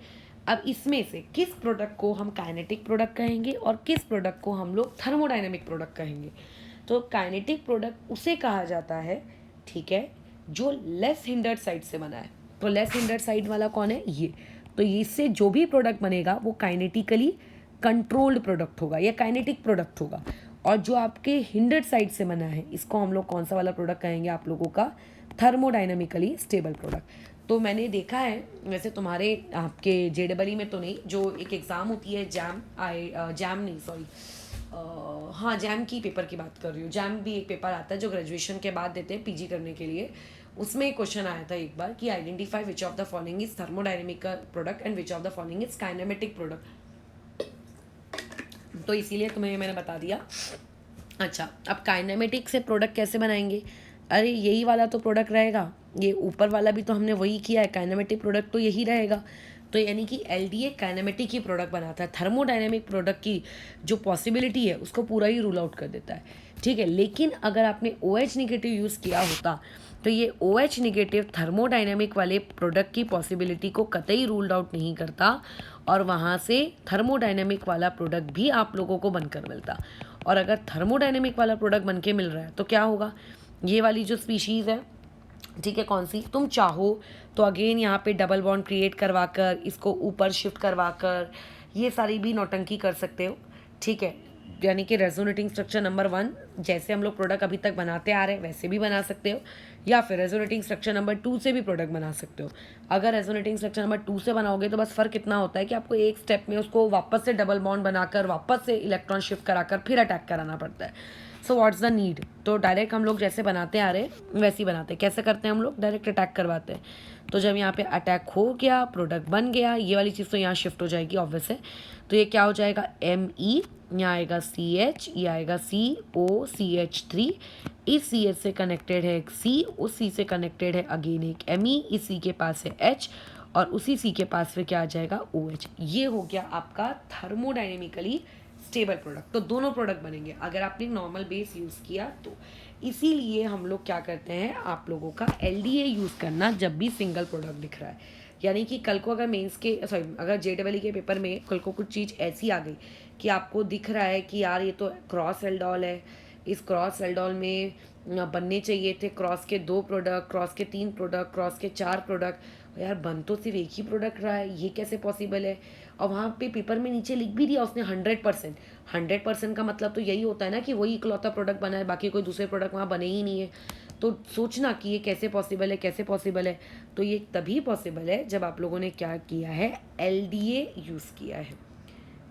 Speaker 1: अब इसमें से किस प्रोडक्ट को हम काइनेटिक प्रोडक्ट कहेंगे और किस प्रोडक्ट को हम लोग थर्मोडाइनमिक प्रोडक्ट कहेंगे? तो काइनेटिक प्रोडक्ट उसे कहा जाता है, ठीक है, जो लेस हिंडर्ड साइड से बना है। तो लेस हिंडर्ड साइड वाला कौन है, ये। तो इससे जो भी प्रोडक्ट बनेगा वो काइनेटिकली कंट्रोल्ड प्रोडक्ट होगा या काइनेटिक प्रोडक्ट होगा। और जो आपके हिंडर्ड साइड से बना है इसको हम लोग कौन सा वाला प्रोडक्ट कहेंगे आप लोगों का, थर्मोडाइनमिकली स्टेबल प्रोडक्ट। तो मैंने देखा है, वैसे तुम्हारे आपके JEE में तो नहीं, जो एक एग्ज़ाम होती है जैम नहीं, सॉरी, हाँ जैम की पेपर की बात कर रही हूँ। जैम भी एक पेपर आता है जो ग्रेजुएशन के बाद देते हैं PG करने के लिए। उसमें एक क्वेश्चन आया था एक बार कि identify which of the following is thermodynamic product and which of the following is kinematic product. तो इसीलिए तुम्हें मैंने बता दिया। अच्छा, अब काइनेमेटिक से प्रोडक्ट कैसे बनाएंगे? अरे यही वाला तो प्रोडक्ट रहेगा, ये ऊपर वाला भी तो हमने वही किया है, काइनेमेटिक प्रोडक्ट तो यही रहेगा। तो यानी कि LDA काइनेमेटिक ही प्रोडक्ट बनाता है, थर्मोडायनेमिक प्रोडक्ट की जो पॉसिबिलिटी है उसको पूरा ही रूल आउट कर देता है, ठीक है। लेकिन अगर आपने OH निगेटिव यूज़ किया होता तो ये OH निगेटिव थर्मोडायनेमिक वाले प्रोडक्ट की पॉसिबिलिटी को कतई रूल्ड आउट नहीं करता, और वहाँ से थर्मोडायनेमिक वाला प्रोडक्ट भी आप लोगों को बनकर मिलता। और अगर थर्मोडायनेमिक वाला प्रोडक्ट बन के मिल रहा है तो क्या होगा, ये वाली जो स्पीशीज़ है, ठीक है, कौन सी, तुम चाहो तो अगेन यहाँ पे डबल बॉन्ड क्रिएट करवा कर इसको ऊपर शिफ्ट करवा कर ये सारी भी नौटंकी कर सकते हो, ठीक है। यानी कि रेजोनेटिंग स्ट्रक्चर नंबर 1 जैसे हम लोग प्रोडक्ट अभी तक बनाते आ रहे हैं वैसे भी बना सकते हो, या फिर रेजोनेटिंग स्ट्रक्चर नंबर 2 से भी प्रोडक्ट बना सकते हो। अगर रेजोनेटिंग स्ट्रक्चर नंबर 2 से बनाओगे तो बस फ़र्क इतना होता है कि आपको एक स्टेप में उसको वापस से डबल बॉन्ड बनाकर वापस से इलेक्ट्रॉन शिफ्ट कराकर फिर अटैक कराना पड़ता है। So what's the need? तो डायरेक्ट हम लोग जैसे बनाते आ रहे हैं वैसे ही बनाते हैं। कैसे करते हैं हम लोग? डायरेक्ट अटैक करवाते हैं। तो जब यहाँ पे अटैक हो गया, प्रोडक्ट बन गया, ये वाली चीज़ तो यहाँ शिफ्ट हो जाएगी ऑब्वियस है। तो ये क्या हो जाएगा, Me, यहाँ आएगा CH, ये आएगा COCH3, इस CH से कनेक्टेड है एक C, उस C से कनेक्टेड है अगेन एक Me, इस C के पास है H, और उसी C के पास फिर क्या आ जाएगा OH। ये हो गया आपका थर्मोडाइनेमिकली स्टेबल प्रोडक्ट, तो दोनों प्रोडक्ट बनेंगे अगर आपने नॉर्मल बेस यूज़ किया तो। इसीलिए हम लोग क्या करते हैं, आप लोगों का LDA यूज़ करना जब भी सिंगल प्रोडक्ट दिख रहा है। यानी कि कल को अगर मेंस के अगर JEE के पेपर में कल को कुछ चीज़ ऐसी आ गई कि आपको दिख रहा है कि यार ये तो क्रॉस एल्डोल है, इस क्रॉस एल्डोल में बनने चाहिए थे क्रॉस के 2 प्रोडक्ट, क्रॉस के 3 प्रोडक्ट, क्रॉस के 4 प्रोडक्ट, यार बन तो सिर्फ एक ही प्रोडक्ट रहा है, ये कैसे पॉसिबल है। और वहाँ पे पेपर में नीचे लिख भी दिया उसने 100%। 100% का मतलब तो यही होता है ना कि वही इकलौता प्रोडक्ट बना है, बाकी कोई दूसरे प्रोडक्ट वहाँ बने ही नहीं है। तो सोचना कि ये कैसे पॉसिबल है, कैसे पॉसिबल है। तो ये तभी पॉसिबल है जब आप लोगों ने क्या किया है, LDA यूज़ किया है।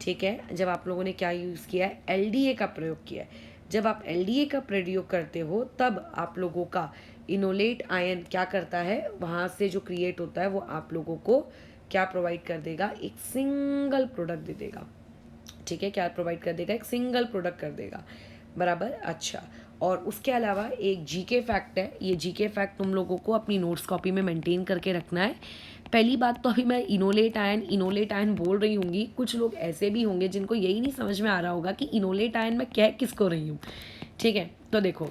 Speaker 1: ठीक है, जब आप लोगों ने क्या यूज़ किया है, LDA का प्रयोग किया है। जब आप LDA का प्रयोग करते हो तब आप लोगों का इनोलेट आयन क्या करता है, वहाँ से जो क्रिएट होता है वो आप लोगों को क्या प्रोवाइड कर देगा, एक सिंगल प्रोडक्ट दे देगा। ठीक है, क्या प्रोवाइड कर देगा, एक सिंगल प्रोडक्ट कर देगा, बराबर। अच्छा, और उसके अलावा एक GK फैक्ट है, ये GK फैक्ट तुम लोगों को अपनी नोट्स कॉपी में मेंटेन करके रखना है। पहली बात तो अभी मैं इनोलेट आयन बोल रही होंगी, कुछ लोग ऐसे भी होंगे जिनको यही नहीं समझ में आ रहा होगा कि इनोलेट आयन मैं कह किसको रही हूँ। ठीक है, तो देखो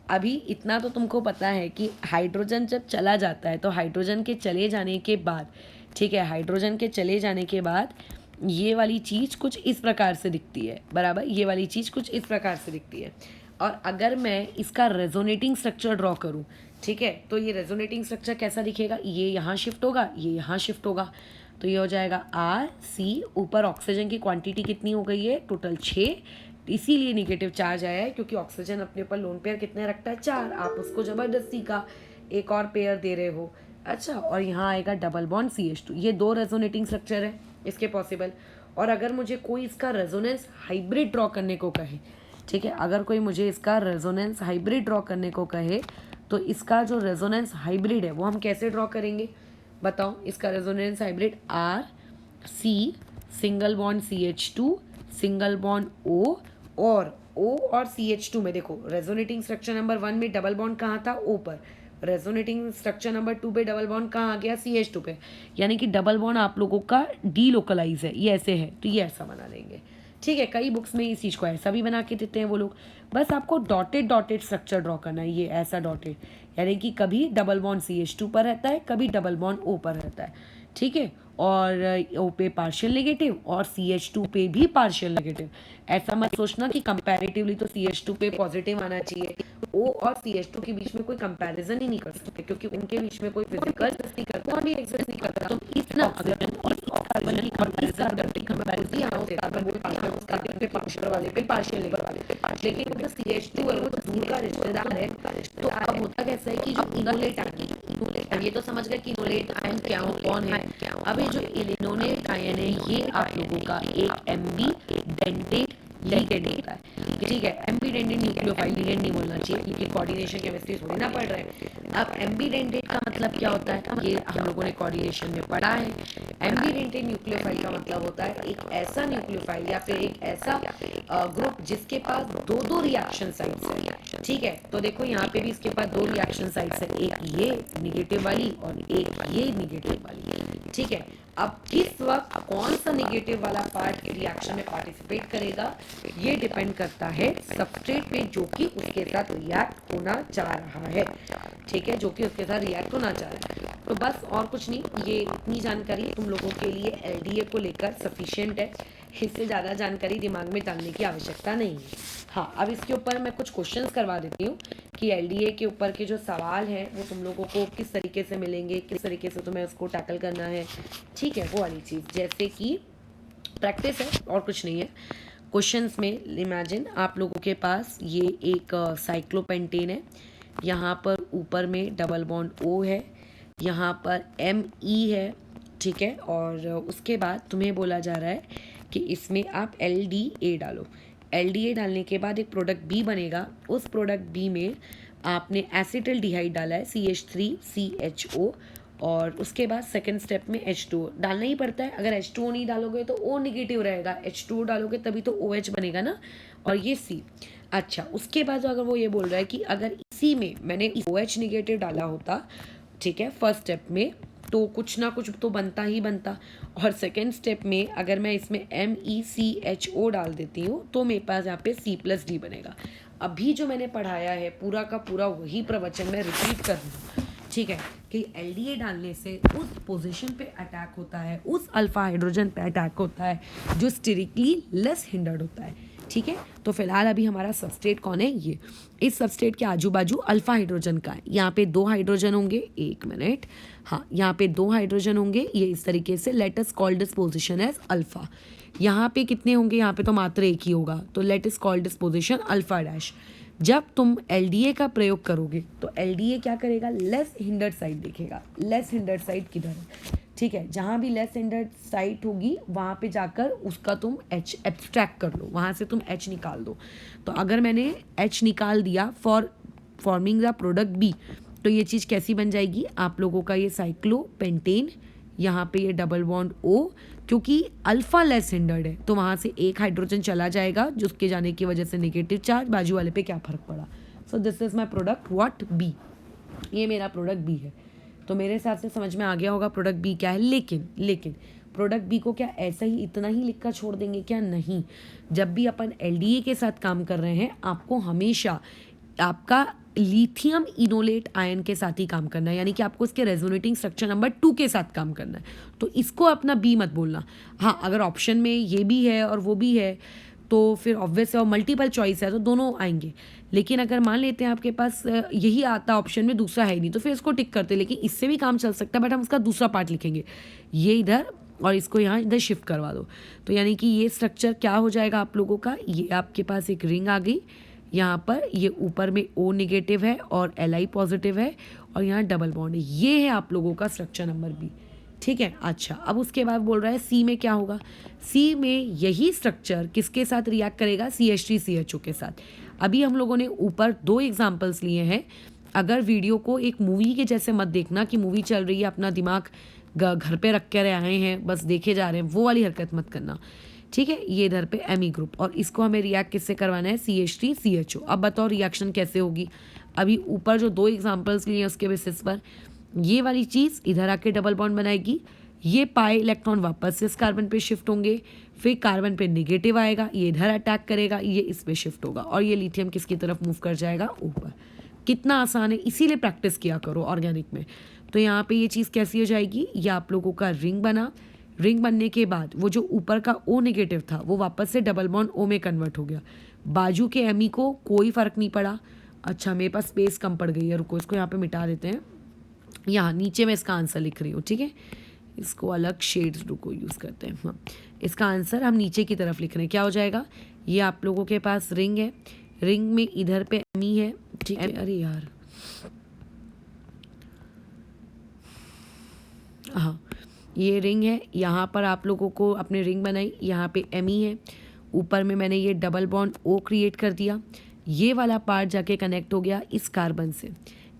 Speaker 1: अभी इतना तो तुमको पता है कि हाइड्रोजन जब चला जाता है तो हाइड्रोजन के चले जाने के बाद, ठीक है, हाइड्रोजन के चले जाने के बाद ये वाली चीज़ कुछ इस प्रकार से दिखती है, बराबर। ये वाली चीज़ कुछ इस प्रकार से दिखती है। और अगर मैं इसका रेजोनेटिंग स्ट्रक्चर ड्रॉ करूँ, ठीक है, तो ये रेजोनेटिंग स्ट्रक्चर कैसा दिखेगा, ये यहाँ शिफ्ट होगा, ये यहाँ शिफ्ट होगा, तो ये हो जाएगा RC। ऊपर ऑक्सीजन की क्वांटिटी कितनी हो गई है, टोटल 6, इसीलिए निगेटिव चार्ज आया है क्योंकि ऑक्सीजन अपने ऊपर लोन पेयर कितने रखता है, 4। आप उसको ज़बरदस्ती का एक और पेयर दे रहे हो। अच्छा, और यहाँ आएगा डबल बॉन्ड CH2, ये 2 रेजोनेटिंग स्ट्रक्चर है इसके पॉसिबल। और अगर मुझे कोई इसका रेजोनेंस हाइब्रिड ड्रॉ करने को कहे, ठीक है, अगर कोई मुझे इसका रेजोनेंस हाइब्रिड ड्रॉ करने को कहे तो इसका जो रेजोनेंस हाइब्रिड है वो हम कैसे ड्रॉ करेंगे, बताओ। इसका resonance hybrid RC single bond CH2 single bond O, और O और CH2 में देखो रेजोनेटिंग स्ट्रक्चर नंबर 1 में डबल बॉन्ड कहाँ था, O पर। रेजोनेटिंग स्ट्रक्चर नंबर 2 पे डबल बॉन्ड कहाँ आ गया, CH2 पे। यानी कि डबल बॉन्ड आप लोगों का डीलोकलाइज है, ये ऐसे है तो ये ऐसा बना लेंगे। ठीक है, कई बुक्स में इस चीज़ को ऐसा भी बना के देते हैं वो लोग। बस आपको डॉटेड स्ट्रक्चर ड्रॉ करना है, ये ऐसा डॉटेड, यानी कि कभी डबल बॉन्ड CH2 पर रहता है, कभी डबल बॉन्ड O पर रहता है। ठीक है, और O पे पार्शियल नेगेटिव और CH2 पे भी पार्शियल नेगेटिव। ऐसा मत सोचना कि कंपैरेटिवली तो CH2 पे पॉजिटिव आना चाहिए। O और CH2 के बीच में कोई कंपैरिजन ही नहीं कर सकते क्योंकि उनके बीच में कोई फिजिकल बॉन्ड ही एग्जिस्ट नहीं करता। तुम इतना ऑक्सीजन और कार्बन की कंपैरिजन करके कंपैरिजन यहाँ होते हैं, कार्बन कार्बन पे पार्शियल वाले पे पार्शियल वाले पे, लेकिन अगर CH2 है वो तो दूर का रिश्तेदार है। तो अब होता कैसा है कि जो इनोलेट आयन, ये तो समझ गए कि इनोलेट आयन क्या हो, कौन है। अब ये जो इनोलेट आयन है ये आप लोगों का एक एम्बीडेंटेड लिगेंड होता है। ठीक है, एम्बीडेंटेड न्यूक्लियोफाइल, लिगेंड नहीं बोलना चाहिए क्योंकि कोऑर्डिनेशन केमिस्ट्री थोड़ी ना पढ़ रहे हैं। अब एम्बीडेंटेड का मतलब क्या होता है, ये हम लोगों ने कोऑर्डिनेशन में पढ़ा है। एम्बीडेंटेड न्यूक्लियोफाइल का मतलब होता है एक ऐसा न्यूक्लियोफाइल या फिर एक ऐसा ग्रुप जिसके पास दो रिएक्शन साइट्स है। ठीक है, तो देखो यहाँ पे भी इसके पास 2 रिएक्शन साइट्स है, एक ये निगेटिव वाली और एक ये निगेटिव वाली। ठीक है, अब किस वक्त कौन सा निगेटिव वाला पार्ट रिएक्शन में पार्टिसिपेट करेगा ये डिपेंड करता है सबस्ट्रेट पे जो कि उसके साथ रिएक्ट होना चाह रहा है। ठीक है, जो कि उसके साथ रिएक्ट होना चाह रहा है। तो बस और कुछ नहीं, ये इतनी जानकारी तुम लोगों के लिए LDA को लेकर सफिशिएंट है, इससे ज़्यादा जानकारी दिमाग में डालने की आवश्यकता नहीं है। हाँ, अब इसके ऊपर मैं कुछ क्वेश्चंस करवा देती हूँ कि LDA के ऊपर के जो सवाल हैं वो तुम लोगों को किस तरीके से मिलेंगे, किस तरीके से तुम्हें उसको टैकल करना है। ठीक है, वो वाली चीज़, जैसे कि प्रैक्टिस है और कुछ नहीं है। क्वेश्चंस में इमेजिन आप लोगों के पास ये एक साइक्लोपेंटेन है, यहाँ पर ऊपर में डबल बॉन्ड O है, यहाँ पर Me है। ठीक है, और उसके बाद तुम्हें बोला जा रहा है कि इसमें आप LDA डालो। LDA डालने के बाद एक प्रोडक्ट B बनेगा, उस प्रोडक्ट B में आपने एसिटिल्डिहाइड डाला है CH3CHO, और उसके बाद सेकंड स्टेप में H2O डालना ही पड़ता है। अगर H2O नहीं डालोगे तो O निगेटिव रहेगा, H2O डालोगे तभी तो OH बनेगा ना, और ये C। अच्छा, उसके बाद अगर वो ये बोल रहा है कि अगर इसी में मैंने OH निगेटिव डाला होता, ठीक है, फर्स्ट स्टेप में, तो कुछ ना कुछ तो बनता ही बनता। और सेकेंड स्टेप में अगर मैं इसमें MECHO डाल देती हूँ तो मेरे पास यहाँ पे C+D बनेगा। अभी जो मैंने पढ़ाया है पूरा का पूरा वही प्रवचन मैं रिपीट कर रही हूँ, ठीक है, कि LDA डालने से उस पोजीशन पे अटैक होता है, उस अल्फा हाइड्रोजन पे अटैक होता है जो स्टेरिकली लेस हिंडर्ड होता है, ठीक है। तो फिलहाल अभी हमारा सबस्टेट कौन है, ये इस सबस्टेट के आजू बाजू अल्फा हाइड्रोजन का है। यहाँ पे 2 हाइड्रोजन होंगे, 1 मिनट, हाँ यहाँ पे 2 हाइड्रोजन होंगे, ये इस तरीके से let us call this position as alpha. यहाँ पे कितने होंगे, यहाँ पे तो मात्र 1 ही होगा, तो late us call this position alpha dash. जब तुम LDA का प्रयोग करोगे तो LDA क्या करेगा, लेस हिंडर्ड साइड देखेगा। लेस हिंडर्ड साइड किधर है, ठीक है, जहाँ भी लेस हिंडर्ड साइड होगी वहाँ पे जाकर उसका तुम H एब्स्ट्रैक्ट कर लो, वहाँ से तुम H निकाल दो। तो अगर मैंने H निकाल दिया for forming the product B, तो ये चीज़ कैसी बन जाएगी, आप लोगों का ये साइक्लोपेंटेन, यहाँ पे ये डबल बॉन्ड O, क्योंकि अल्फा लेस हिंडर्ड है तो वहाँ से 1 हाइड्रोजन चला जाएगा, जिसके जाने की वजह से नेगेटिव चार्ज, बाजू वाले पे क्या फ़र्क पड़ा। So this is my product what B, ये मेरा प्रोडक्ट B है। तो मेरे हिसाब से समझ में आ गया होगा प्रोडक्ट B क्या है। लेकिन प्रोडक्ट B को क्या ऐसा ही इतना ही लिख कर छोड़ देंगे क्या, नहीं। जब भी अपन LDA के साथ काम कर रहे हैं आपको हमेशा आपका लिथियम इनोलेट आयन के साथ ही काम करना है, यानी कि आपको इसके रेजोनेटिंग स्ट्रक्चर नंबर 2 के साथ काम करना है। तो इसको अपना B मत बोलना। हाँ, अगर ऑप्शन में ये भी है और वो भी है तो फिर ऑब्वियस है, और मल्टीपल चॉइस है तो दोनों आएंगे। लेकिन अगर मान लेते हैं आपके पास यही आता ऑप्शन में, दूसरा है ही नहीं, तो फिर इसको टिक करते, लेकिन इससे भी काम चल सकता है, बट हम इसका दूसरा पार्ट लिखेंगे, ये इधर और इसको यहाँ इधर शिफ्ट करवा दो। तो यानी कि ये स्ट्रक्चर क्या हो जाएगा आप लोगों का, ये आपके पास एक रिंग आ गई, यहाँ पर ये ऊपर में O नेगेटिव है और Li पॉजिटिव है और यहाँ डबल बॉन्ड है। ये है आप लोगों का स्ट्रक्चर नंबर B, ठीक है। अच्छा, अब उसके बाद बोल रहा है C में क्या होगा, C में यही स्ट्रक्चर किसके साथ रिएक्ट करेगा, CH3CHO के साथ। अभी हम लोगों ने ऊपर 2 एग्जाम्पल्स लिए हैं। अगर वीडियो को एक मूवी के जैसे मत देखना कि मूवी चल रही है, अपना दिमाग घर पे रख कर आए हैं बस देखे जा रहे हैं, वो वाली हरकत मत करना, ठीक है। ये इधर पे Me ग्रुप और इसको हमें रिएक्ट किससे करवाना है, CH3CHO। अब बताओ रिएक्शन कैसे होगी। अभी ऊपर जो 2 एग्जाम्पल्स लिए हैं उसके बेसिस पर ये वाली चीज़ इधर आके डबल बॉन्ड बनाएगी, ये पाई इलेक्ट्रॉन वापस से इस कार्बन पे शिफ्ट होंगे, फिर कार्बन पे नेगेटिव आएगा, ये इधर अटैक करेगा, ये इस पे शिफ्ट होगा और ये लिथियम किसकी तरफ मूव कर जाएगा, ऊपर। कितना आसान है, इसीलिए प्रैक्टिस किया करो ऑर्गेनिक में। तो यहाँ पे ये चीज़ कैसी हो जाएगी, ये आप लोगों का रिंग बना। रिंग बनने के बाद वो जो ऊपर का O नेगेटिव था वो वापस से डबल बॉन्ड O में कन्वर्ट हो गया। बाजू के Me को कोई फ़र्क नहीं पड़ा। अच्छा, मेरे पास स्पेस कम पड़ गई है, रुको इसको यहाँ पे मिटा देते हैं। यहाँ नीचे मैं इसका आंसर लिख रही हूँ, ठीक है, इसको अलग शेड्स रुको यूज़ करते हैं। हाँ, इसका आंसर हम नीचे की तरफ लिख रहे हैं, क्या हो जाएगा, ये आप लोगों के पास रिंग है, रिंग में इधर पे Me है, ठीक है। अरे यार, हाँ ये रिंग है, यहाँ पर आप लोगों को अपने रिंग बनाई, यहाँ पे Me है, ऊपर में मैंने ये डबल बॉन्ड O क्रिएट कर दिया, ये वाला पार्ट जाके कनेक्ट हो गया इस कार्बन से।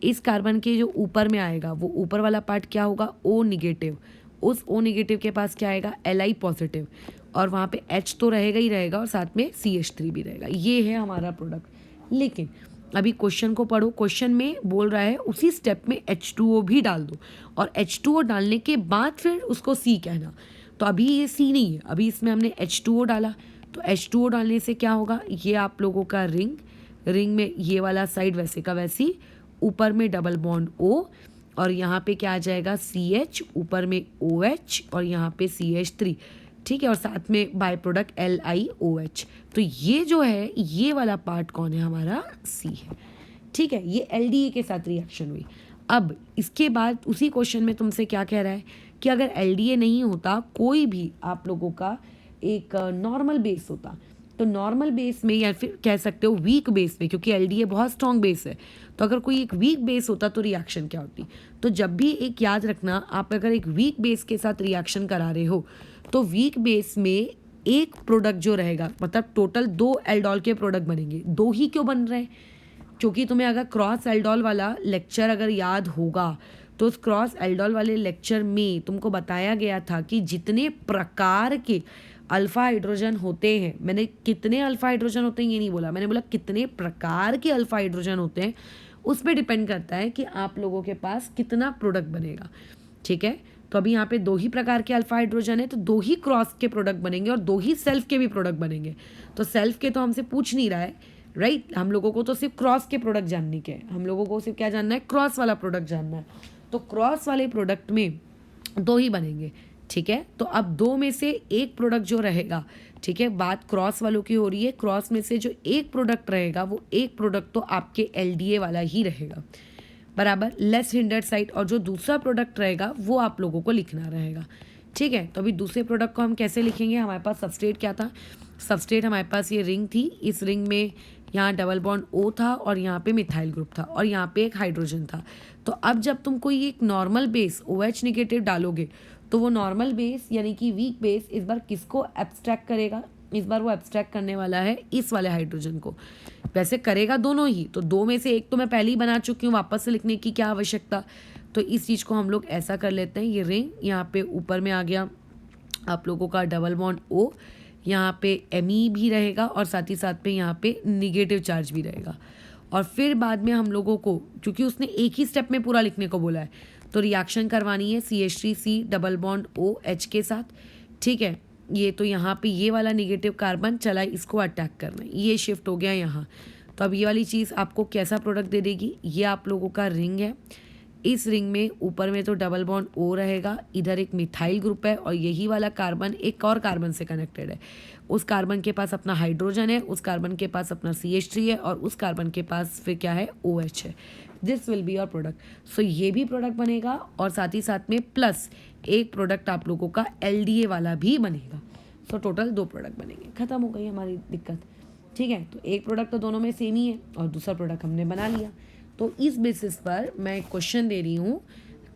Speaker 1: इस कार्बन के जो ऊपर में आएगा वो ऊपर वाला पार्ट क्या होगा, O नेगेटिव। उस O नेगेटिव के पास क्या आएगा, Li पॉजिटिव, और वहाँ पे H तो रहेगा ही रहेगा और साथ में CH3 भी रहेगा। ये है हमारा प्रोडक्ट। लेकिन अभी क्वेश्चन को पढ़ो, क्वेश्चन में बोल रहा है उसी स्टेप में H2O भी डाल दो और H2O डालने के बाद फिर उसको C कहना। तो अभी ये C नहीं है, अभी इसमें हमने H2O डाला, तो H2O डालने से क्या होगा, ये आप लोगों का रिंग, रिंग में ये वाला साइड वैसे का वैसी, ऊपर में डबल बॉन्ड O और यहाँ पे क्या आ जाएगा CH, ऊपर में OH और यहाँ पे CH3, ठीक है, और साथ में बाय प्रोडक्ट LiOH। तो ये जो है ये वाला पार्ट कौन है, हमारा C है, ठीक है। ये LDA के साथ रिएक्शन हुई। अब इसके बाद उसी क्वेश्चन में तुमसे क्या कह रहा है कि अगर LDA नहीं होता, कोई भी आप लोगों का एक नॉर्मल बेस होता, तो नॉर्मल बेस में या फिर कह सकते हो वीक बेस में, क्योंकि LDA बहुत स्ट्रॉन्ग बेस है, तो अगर कोई एक वीक बेस होता तो रिएक्शन क्या होती। तो जब भी एक याद रखना, आप अगर एक वीक बेस के साथ रिएक्शन करा रहे हो तो वीक बेस में एक प्रोडक्ट जो रहेगा, मतलब टोटल 2 एल्डोल के प्रोडक्ट बनेंगे। 2 ही क्यों बन रहे हैं, क्योंकि तुम्हें अगर क्रॉस एल्डोल वाला लेक्चर अगर याद होगा तो उस क्रॉस एल्डोल वाले लेक्चर में तुमको बताया गया था कि जितने प्रकार के अल्फ़ा हाइड्रोजन होते हैं, मैंने कितने अल्फ़ा हाइड्रोजन होते हैं ये नहीं बोला, मैंने बोला कितने प्रकार के अल्फ़ा हाइड्रोजन होते हैं, उस पर डिपेंड करता है कि आप लोगों के पास कितना प्रोडक्ट बनेगा, ठीक है। तो अभी यहाँ पे 2 ही प्रकार के अल्फा हाइड्रोजन है, तो 2 ही क्रॉस के प्रोडक्ट बनेंगे और 2 ही सेल्फ के भी प्रोडक्ट बनेंगे। तो सेल्फ के तो हमसे पूछ नहीं रहा है, राइट। हम लोगों को तो सिर्फ क्रॉस के प्रोडक्ट जानने के हैं, हम लोगों को सिर्फ क्या जानना है, क्रॉस वाला प्रोडक्ट जानना है। तो क्रॉस वाले प्रोडक्ट में 2 ही बनेंगे, ठीक है। तो अब 2 में से एक प्रोडक्ट जो रहेगा, ठीक है, बात क्रॉस वालों की हो रही है, क्रॉस में से जो एक प्रोडक्ट रहेगा वो एक प्रोडक्ट तो आपके LDA वाला ही रहेगा, बराबर, लेस हिंडर्ड साइड। और जो दूसरा प्रोडक्ट रहेगा वो आप लोगों को लिखना रहेगा, ठीक है। तो अभी दूसरे प्रोडक्ट को हम कैसे लिखेंगे, हमारे पास सबस्ट्रेट क्या था, सबस्ट्रेट हमारे पास ये रिंग थी, इस रिंग में यहाँ डबल बॉन्ड O था और यहाँ पे मिथाइल ग्रुप था और यहाँ पे एक हाइड्रोजन था। तो अब जब तुम कोई एक नॉर्मल बेस OH नेगेटिव डालोगे तो वो नॉर्मल बेस यानी कि वीक बेस इस बार किसको एब्स्ट्रैक्ट करेगा, इस बार वो एब्स्ट्रैक्ट करने वाला है इस वाले हाइड्रोजन को। वैसे करेगा दोनों ही, तो 2 में से एक तो मैं पहले ही बना चुकी हूँ, वापस से लिखने की क्या आवश्यकता। तो इस चीज़ को हम लोग ऐसा कर लेते हैं, ये रिंग यहाँ पे ऊपर में आ गया आप लोगों का डबल बॉन्ड O, यहाँ पे Me भी रहेगा और साथ ही साथ पे यहाँ पे निगेटिव चार्ज भी रहेगा। और फिर बाद में हम लोगों को, क्योंकि उसने एक ही स्टेप में पूरा लिखने को बोला है, तो रिएक्शन करवानी है CH3C डबल बॉन्ड OH के साथ, ठीक है। ये तो यहाँ पे ये वाला निगेटिव कार्बन चला, इसको अटैक करना है, ये शिफ्ट हो गया यहाँ। तो अब ये वाली चीज़ आपको कैसा प्रोडक्ट दे देगी, ये आप लोगों का रिंग है, इस रिंग में ऊपर में तो डबल बॉन्ड O रहेगा, इधर एक मिथाइल ग्रुप है और यही वाला कार्बन एक और कार्बन से कनेक्टेड है। उस कार्बन के पास अपना हाइड्रोजन है, उस कार्बन के पास अपना CH3 है और उस कार्बन के पास फिर क्या है, OH है। This will be your product. So ये भी प्रोडक्ट बनेगा और साथ ही साथ में प्लस एक प्रोडक्ट आप लोगों का LDA वाला भी बनेगा। सो टोटल 2 प्रोडक्ट बनेंगे, खत्म हो गई हमारी दिक्कत, ठीक है। तो एक प्रोडक्ट तो दोनों में सेम ही है और दूसरा प्रोडक्ट हमने बना लिया। तो इस बेसिस पर मैं एक क्वेश्चन दे रही हूँ,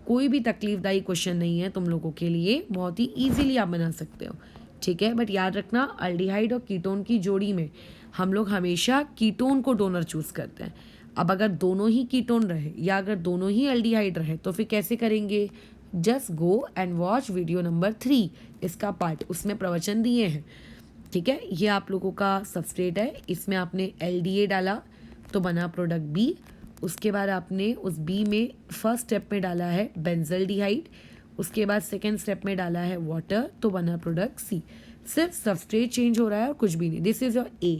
Speaker 1: कोई भी तकलीफदायी क्वेश्चन नहीं है तुम लोगों के लिए, बहुत ही ईजिली आप बना सकते हो, ठीक है। बट याद रखना, अल्डिहाइड और कीटोन की जोड़ी में हम लोग हमेशा कीटोन को डोनर चूज़ करते हैं। अब अगर दोनों ही कीटोन रहे या अगर दोनों ही अल्डिहाइड रहे तो फिर कैसे करेंगे, just go and watch video number 3, इसका पार्ट, उसमें प्रवचन दिए हैं, ठीक है। ये आप लोगों का सबस्ट्रेट है, इसमें आपने LDA डाला तो बना प्रोडक्ट B, उसके बाद आपने उस B में फर्स्ट स्टेप में डाला है बेंजल्डिहाइड, उसके बाद सेकेंड स्टेप में डाला है वाटर तो बना प्रोडक्ट C। सिर्फ सबस्ट्रेट चेंज हो रहा है और कुछ भी नहीं, दिस इज़ योर A।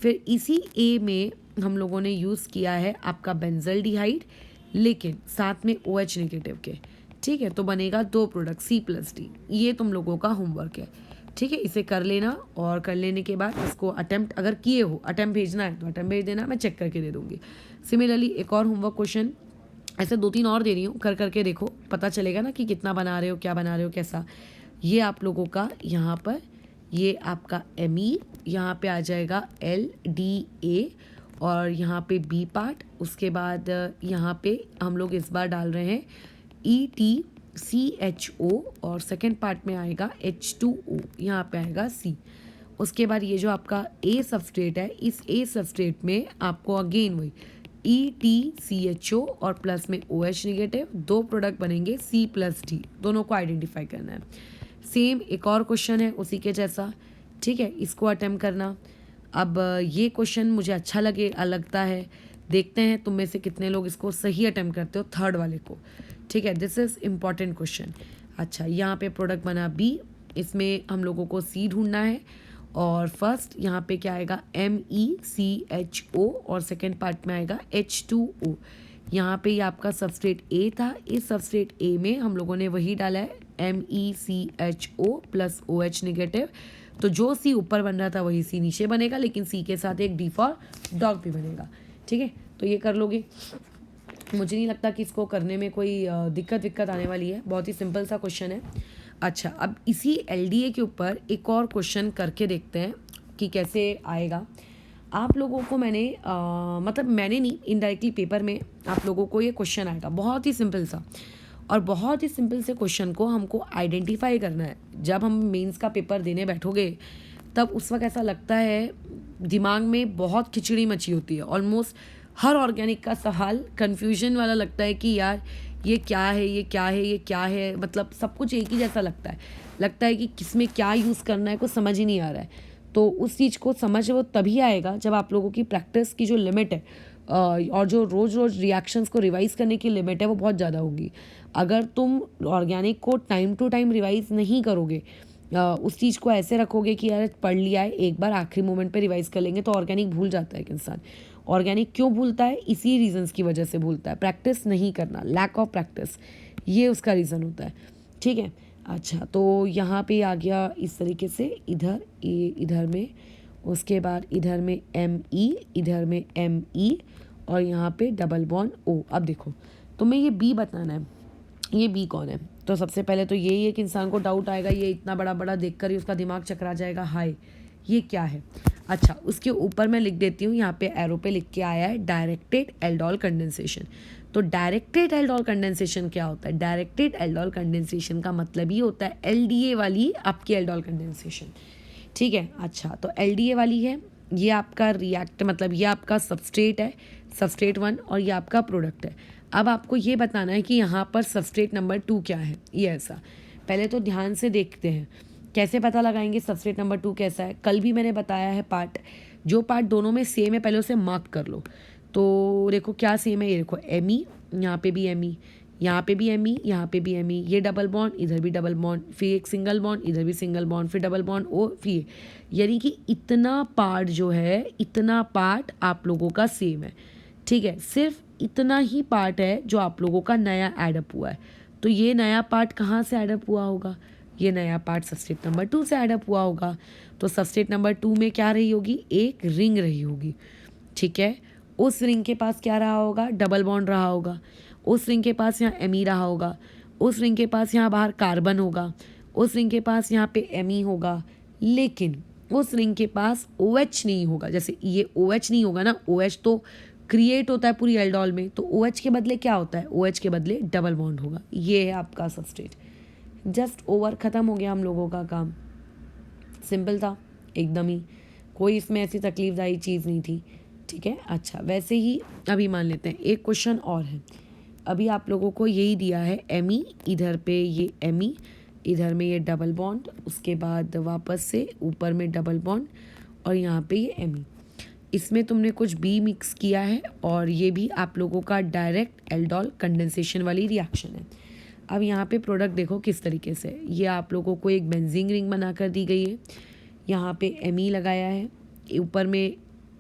Speaker 1: फिर इसी A में हम लोगों ने यूज़ किया है आपका बेंजल्डिहाइड, लेकिन साथ में OH नेगेटिव के, ठीक है। तो बनेगा 2 प्रोडक्ट C+D। ये तुम लोगों का होमवर्क है, ठीक है। इसे कर लेना और कर लेने के बाद इसको अटेम्प्ट अगर किए हो, अटेम्प्ट भेजना है तो अटेम्प्ट भेज देना, मैं चेक करके दे दूँगी। सिमिलरली एक और होमवर्क क्वेश्चन, ऐसे 2-3 और दे रही हूँ, कर करके देखो, पता चलेगा ना कि कितना बना रहे हो, क्या बना रहे हो, कैसा। ये आप लोगों का यहाँ पर, ये आपका Me, यहाँ पे आ जाएगा LDA और यहाँ पे B पार्ट, उसके बाद यहाँ पे हम लोग इस बार डाल रहे हैं ETCHO और सेकेंड पार्ट में आएगा H2O, यहाँ पे आएगा C। उसके बाद ये जो आपका A सबस्ट्रेट है, इस A सबस्ट्रेट में आपको अगेन वही ETCHO और प्लस में OH नेगेटिव, 2 प्रोडक्ट बनेंगे C+D, दोनों को आइडेंटिफाई करना है। सेम एक और क्वेश्चन है उसी के जैसा, ठीक है, इसको अटेम्प्ट करना। अब ये क्वेश्चन मुझे अच्छा लगता है, देखते हैं तुम में से कितने लोग इसको सही अटेम्प्ट करते हो, थर्ड वाले को, ठीक है। This is important question. अच्छा, यहाँ पे प्रोडक्ट बना B, इसमें हम लोगों को C ढूंढना है और फर्स्ट यहाँ पे क्या आएगा MECHO और सेकेंड पार्ट में आएगा H2O। यहाँ पे ये आपका सबस्ट्रेट A था, इस सबस्ट्रेट A में हम लोगों ने वही डाला है MECHO प्लस OH नेगेटिव। तो जो C ऊपर बन रहा था वही C नीचे बनेगा, लेकिन C के साथ एक D फॉर डॉग भी बनेगा, ठीक है। तो ये कर लोगे, मुझे नहीं लगता कि इसको करने में कोई दिक्कत आने वाली है, बहुत ही सिंपल सा क्वेश्चन है। अच्छा, अब इसी LDA के ऊपर एक और क्वेश्चन करके देखते हैं कि कैसे आएगा। आप लोगों को मैंने मतलब मैंने नहीं, इनडायरेक्टली पेपर में आप लोगों को ये क्वेश्चन आएगा, बहुत ही सिंपल सा, और बहुत ही सिंपल से क्वेश्चन को हमको आइडेंटिफाई करना है। जब हम मेंस का पेपर देने बैठोगे तब उस वक्त ऐसा लगता है दिमाग में बहुत खिचड़ी मची होती है, ऑलमोस्ट हर ऑर्गेनिक का सवाल कन्फ्यूजन वाला लगता है कि यार ये क्या है, ये क्या है, ये क्या है, मतलब सब कुछ एक ही जैसा लगता है कि किसमें क्या यूज़ करना है, कुछ समझ ही नहीं आ रहा है। तो उस चीज़ को समझ वो तभी आएगा जब आप लोगों की प्रैक्टिस की जो लिमिट है और जो रोज़ रोज़ रिएक्शंस को रिवाइज़ करने की लिमिट है वो बहुत ज़्यादा होगी। अगर तुम ऑर्गेनिक को टाइम टू टाइम रिवाइज़ नहीं करोगे, उस चीज़ को ऐसे रखोगे कि यार पढ़ लिया है, एक बार आखिरी मोमेंट पे रिवाइज़ कर लेंगे, तो ऑर्गेनिक भूल जाता है एक इंसान। ऑर्गेनिक क्यों भूलता है? इसी रीजंस की वजह से भूलता है, प्रैक्टिस नहीं करना, लैक ऑफ प्रैक्टिस, ये उसका रीज़न होता है। ठीक है, अच्छा, तो यहाँ पे आ गया इस तरीके से, इधर में, उसके बाद इधर में ME, इधर में ME, और यहाँ पे डबल बॉन्ड O। अब देखो, तुम्हें ये B बताना है, ये B कौन है? तो सबसे पहले तो यही है कि इंसान को डाउट आएगा, ये इतना बड़ा बड़ा देखकर ही उसका दिमाग चकरा जाएगा, हाय ये क्या है। अच्छा, उसके ऊपर मैं लिख देती हूँ, यहाँ पे एरो पे लिख के आया है डायरेक्टेड एल्डोल कंडेंसेशन। तो डायरेक्टेड एल्डोल कंडेंसेशन क्या होता है? डायरेक्टेड एल्डोल कंडेंसेशन का मतलब ही होता है LDA वाली आपकी एल्डोल कंडेंसेशन। ठीक है, अच्छा, तो LDA वाली है, ये आपका रिएक्ट मतलब ये आपका सबस्ट्रेट है, सबस्ट्रेट 1, और ये आपका प्रोडक्ट है। अब आपको ये बताना है कि यहाँ पर सबस्ट्रेट नंबर 2 क्या है। ये ऐसा, पहले तो ध्यान से देखते हैं कैसे पता लगाएंगे सबस्ट्रेट नंबर 2 कैसा है। कल भी मैंने बताया है पार्ट, जो पार्ट दोनों में सेम है पहले उसे मार्क कर लो। तो देखो क्या सेम है, ये देखो ME, यहाँ पे भी ME, यहाँ पे भी ME, यहाँ पे भी ME, ये डबल बॉन्ड, इधर भी डबल बॉन्ड, फिर एक सिंगल बॉन्ड, इधर भी सिंगल बॉन्ड, फिर डबल बॉन्ड O, फिर यानी कि इतना पार्ट जो है, इतना पार्ट आप लोगों का सेम है। ठीक है, सिर्फ इतना ही पार्ट है जो आप लोगों का नया एडअप हुआ है। तो ये नया पार्ट कहाँ से एडअप हुआ होगा? ये नया पार्ट सबस्ट्रेट नंबर 2 से एडअप हुआ होगा। तो सबस्ट्रेट नंबर 2 में क्या रही होगी? एक रिंग रही होगी। ठीक है, उस रिंग के पास क्या रहा होगा? डबल बॉन्ड रहा होगा। उस रिंग के पास यहाँ ME रहा होगा। उस रिंग के पास यहाँ बाहर कार्बन होगा। उस रिंग के पास यहाँ पे ME होगा। लेकिन उस रिंग के पास OH नहीं होगा। जैसे ये OH नहीं होगा ना, OH तो क्रिएट होता है पूरी एल्डोल में, तो OH के बदले क्या होता है? OH के बदले डबल बॉन्ड होगा। ये है आपका सबस्ट्रेट। जस्ट ओवर, ख़त्म हो गया हम लोगों का काम। सिंपल था एकदम ही, कोई इसमें ऐसी तकलीफदायी चीज़ नहीं थी। ठीक है, अच्छा, वैसे ही अभी मान लेते हैं एक क्वेश्चन और है। अभी आप लोगों को यही दिया है ME, इधर पे ये ME, इधर में ये डबल बॉन्ड, उसके बाद वापस से ऊपर में डबल बॉन्ड, और यहाँ पे ये ME। इसमें तुमने कुछ B मिक्स किया है, और ये भी आप लोगों का डायरेक्ट एल्डोल कंडेंसेशन वाली रिएक्शन है। अब यहाँ पे प्रोडक्ट देखो किस तरीके से, ये आप लोगों को एक बेंजीन रिंग बना कर दी गई है। यहाँ पे ME लगाया है, ऊपर में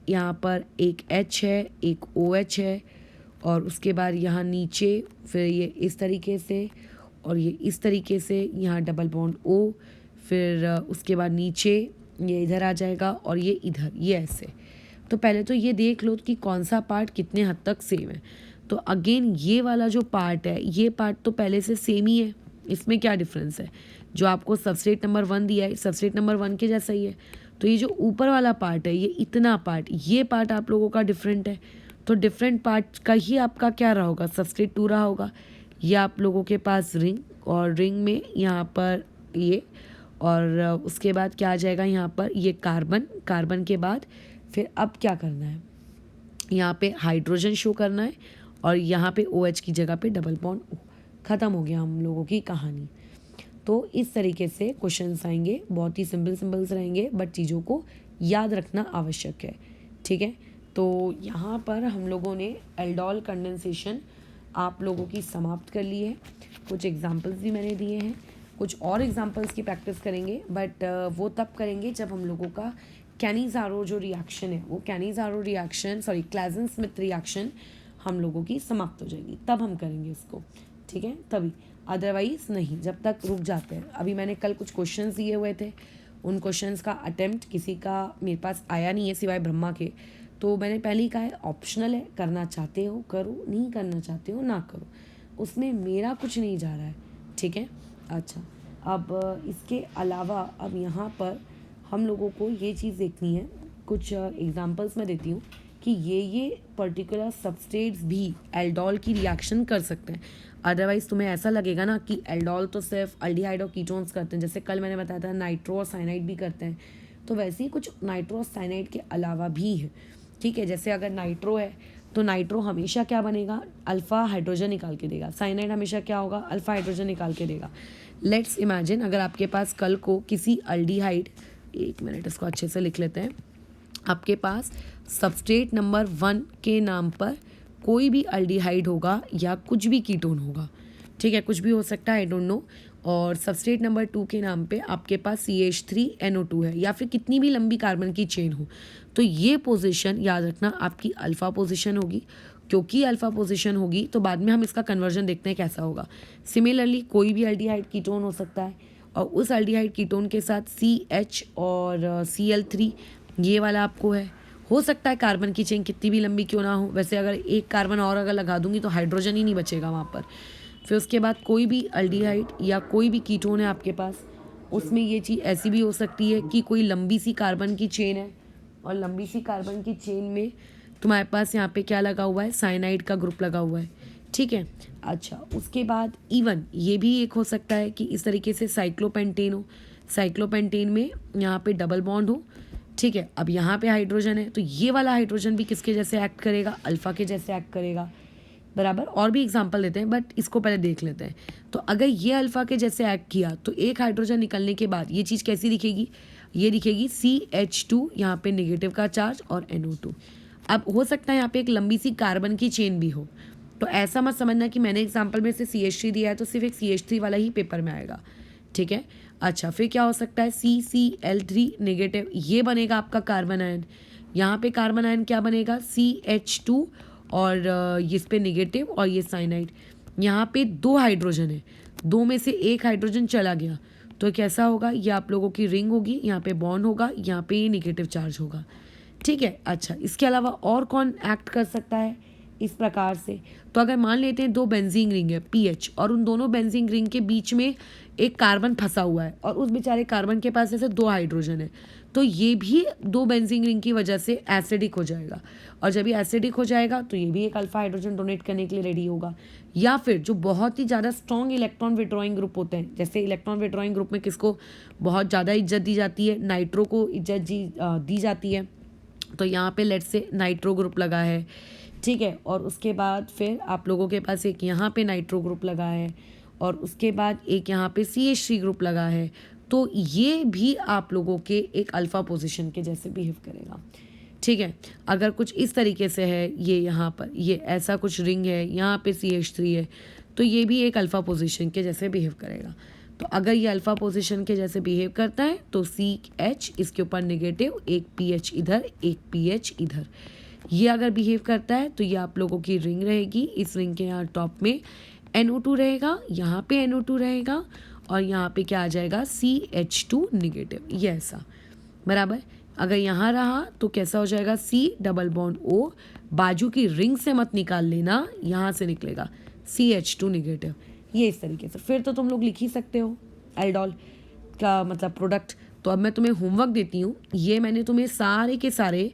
Speaker 1: यहाँ पर एक H है, एक OH है, और उसके बाद यहाँ नीचे फिर ये इस तरीके से, और ये इस तरीके से, यहाँ डबल बॉन्ड O, फिर उसके बाद नीचे ये इधर आ जाएगा, और ये इधर, ये ऐसे। तो पहले तो ये देख लो कि कौन सा पार्ट कितने हद तक सेम है। तो अगेन ये वाला जो पार्ट है, ये पार्ट तो पहले से सेम ही है, इसमें क्या डिफरेंस है? जो आपको सबस्ट्रेट नंबर 1 दिया है, सबस्ट्रेट नंबर 1 के जैसा ही है। तो ये जो ऊपर वाला पार्ट है, ये इतना पार्ट, ये पार्ट आप लोगों का डिफरेंट है। तो डिफरेंट पार्ट का ही आपका क्या रहा होगा? सबस्ट्रेट 2 रहा होगा। ये आप लोगों के पास रिंग, और रिंग में यहाँ पर ये, और उसके बाद क्या आ जाएगा? यहाँ पर ये कार्बन, कार्बन के बाद फिर अब क्या करना है? यहाँ पे हाइड्रोजन शो करना है, और यहाँ पे OH की जगह पे डबल बॉन्ड O। ख़त्म हो गया हम लोगों की कहानी। तो इस तरीके से क्वेश्चंस आएंगे, बहुत ही सिंपल रहेंगे, बट चीज़ों को याद रखना आवश्यक है। ठीक है, तो यहाँ पर हम लोगों ने एल्डोल कंडेंसेशन आप लोगों की समाप्त कर ली है। कुछ एग्जाम्पल्स भी मैंने दिए हैं, कुछ और एग्जाम्पल्स की प्रैक्टिस करेंगे, बट वो तब करेंगे जब हम लोगों का कैनिज़ारो जो रिएक्शन है, वो Cannizzaro reaction, sorry Claisen Schmidt reaction हम लोगों की समाप्त हो जाएगी, तब हम करेंगे इसको। ठीक है, तभी, अदरवाइज़ नहीं, जब तक रुक जाते हैं। अभी मैंने कल कुछ क्वेश्चंस दिए हुए थे, उन क्वेश्चंस का अटेम्प्ट किसी का मेरे पास आया नहीं है सिवाय ब्रह्मा के। तो मैंने पहले ही कहा है ऑप्शनल है, करना चाहते हो करो, नहीं करना चाहते हो ना करो, उसमें मेरा कुछ नहीं जा रहा है। ठीक है, अच्छा, अब इसके अलावा अब यहाँ पर हम लोगों को ये चीज़ देखनी है, कुछ एग्जांपल्स मैं देती हूँ कि ये पर्टिकुलर सबस्ट्रेट्स भी एल्डोल की रिएक्शन कर सकते हैं। अदरवाइज़ तुम्हें ऐसा लगेगा ना कि एल्डोल तो सिर्फ अल्डिहाइड और कीटोन्स करते हैं, जैसे कल मैंने बताया था नाइट्रो और साइनाइड भी करते हैं, तो वैसे ही कुछ नाइट्रो और साइनाइड के अलावा भी है। ठीक है, जैसे अगर नाइट्रो है तो नाइट्रो हमेशा क्या बनेगा? अल्फ़ा हाइड्रोजन निकाल के देगा। साइनाइड हमेशा क्या होगा? अल्फ़ा हाइड्रोजन निकाल के देगा। लेट्स इमेजिन अगर आपके पास कल को किसी अल्डिहाइड, एक मिनट इसको अच्छे से लिख लेते हैं, आपके पास सबस्ट्रेट नंबर 1 के नाम पर कोई भी अल्डिहाइड होगा या कुछ भी कीटोन होगा, ठीक है, कुछ भी हो सकता है, आई डोंट नो। और सबस्ट्रेट नंबर 2 के नाम पे आपके पास CH3NO2 है या फिर कितनी भी लंबी कार्बन की चेन हो, तो ये पोजीशन याद रखना आपकी अल्फ़ा पोजीशन होगी। क्योंकि अल्फ़ा पोजीशन होगी तो बाद में हम इसका कन्वर्जन देखते हैं कैसा होगा। सिमिलरली कोई भी अल्डिहाइड कीटोन हो सकता है और उस अल्डिहाइड कीटोन के साथ CH और Cl3 ये वाला आपको है। हो सकता है कार्बन की चेन कितनी भी लंबी क्यों ना हो, वैसे अगर एक कार्बन और अगर लगा दूंगी तो हाइड्रोजन ही नहीं बचेगा वहाँ पर। फिर उसके बाद कोई भी अल्डिहाइड या कोई भी कीटोन है आपके पास, उसमें ये चीज़ ऐसी भी हो सकती है कि कोई लंबी सी कार्बन की चेन है और लंबी सी कार्बन की चेन में तुम्हारे पास यहाँ पे क्या लगा हुआ है, साइनाइड का ग्रुप लगा हुआ है, ठीक है। अच्छा, उसके बाद इवन ये भी एक हो सकता है कि इस तरीके से साइक्लोपेंटेन हो, साइक्लोपेंटेन में यहाँ पे डबल बॉन्ड हो, ठीक है। अब यहाँ पे हाइड्रोजन है तो ये वाला हाइड्रोजन भी किसके जैसे एक्ट करेगा, अल्फ़ा के जैसे एक्ट करेगा, बराबर। और भी एग्जांपल देते हैं बट इसको पहले देख लेते हैं। तो अगर ये अल्फ़ा के जैसे एक्ट किया तो एक हाइड्रोजन निकलने के बाद ये चीज़ कैसी दिखेगी, ये दिखेगी CH2 यहाँ पे नेगेटिव का चार्ज और NO2। अब हो सकता है यहाँ पे एक लंबी सी कार्बन की चेन भी हो, तो ऐसा मत समझना कि मैंने एग्जाम्पल में से CH3 दिया है तो सिर्फ एक CH3 वाला ही पेपर में आएगा, ठीक है। अच्छा, फिर क्या हो सकता है, CCl3 नेगेटिव, ये बनेगा आपका कार्बन आयन। यहाँ पे कार्बन आयन क्या बनेगा, CH2 और इस पे नेगेटिव और ये साइनाइड। यहाँ पे 2 हाइड्रोजन है, 2 में से एक हाइड्रोजन चला गया तो कैसा होगा, ये आप लोगों की रिंग होगी, यहाँ पे बॉन्ड होगा, यहाँ पे ये नेगेटिव चार्ज होगा, ठीक है। अच्छा, इसके अलावा और कौन एक्ट कर सकता है इस प्रकार से, तो अगर मान लेते हैं 2 बेंजीन रिंग है PH और उन दोनों बेंजीन रिंग के बीच में एक कार्बन फंसा हुआ है और उस बेचारे कार्बन के पास जैसे 2 हाइड्रोजन है, तो ये भी 2 बेंजीन रिंग की वजह से एसिडिक हो जाएगा और जब ये एसिडिक हो जाएगा तो ये भी एक अल्फा हाइड्रोजन डोनेट करने के लिए रेडी होगा। या फिर जो बहुत ही ज़्यादा स्ट्रॉन्ग इलेक्ट्रॉन विड्रॉइंग ग्रुप होते हैं, जैसे इलेक्ट्रॉन विड्रॉइंग ग्रुप में किसको बहुत ज़्यादा इज्जत दी जाती है, नाइट्रो को इज्जत दी जाती है, तो यहाँ पे लेट से नाइट्रो ग्रुप लगा है, ठीक है। और उसके बाद फिर आप लोगों के पास एक यहाँ पे नाइट्रो ग्रुप लगा है और उसके बाद एक यहाँ पे CH3 ग्रुप लगा है, तो ये भी आप लोगों के एक अल्फ़ा पोजीशन के जैसे बिहेव करेगा, ठीक है। अगर कुछ इस तरीके से है, ये यहाँ पर ये ऐसा कुछ रिंग है, यहाँ पे CH3 है, तो ये भी एक अल्फ़ा पोजीशन के जैसे बिहेव करेगा। तो अगर ये अल्फ़ा पोजीशन के जैसे बिहेव करता है तो CH इसके ऊपर नेगेटिव, एक PH इधर, एक PH इधर, ये अगर बिहेव करता है तो ये आप लोगों की रिंग रहेगी। इस रिंग के यहाँ टॉप में NO2 रहेगा, यहाँ पे NO2 रहेगा और यहाँ पे क्या आ जाएगा, CH2 नेगेटिव, ये ऐसा, बराबर। अगर यहाँ रहा तो कैसा हो जाएगा, C डबल बॉन्ड O, बाजू की रिंग से मत निकाल लेना, यहाँ से निकलेगा CH2 नेगेटिव, ये इस तरीके से। फिर तो तुम लोग लिख ही सकते हो एल्डोल का मतलब प्रोडक्ट। तो अब मैं तुम्हें होमवर्क देती हूँ, ये मैंने तुम्हें सारे के सारे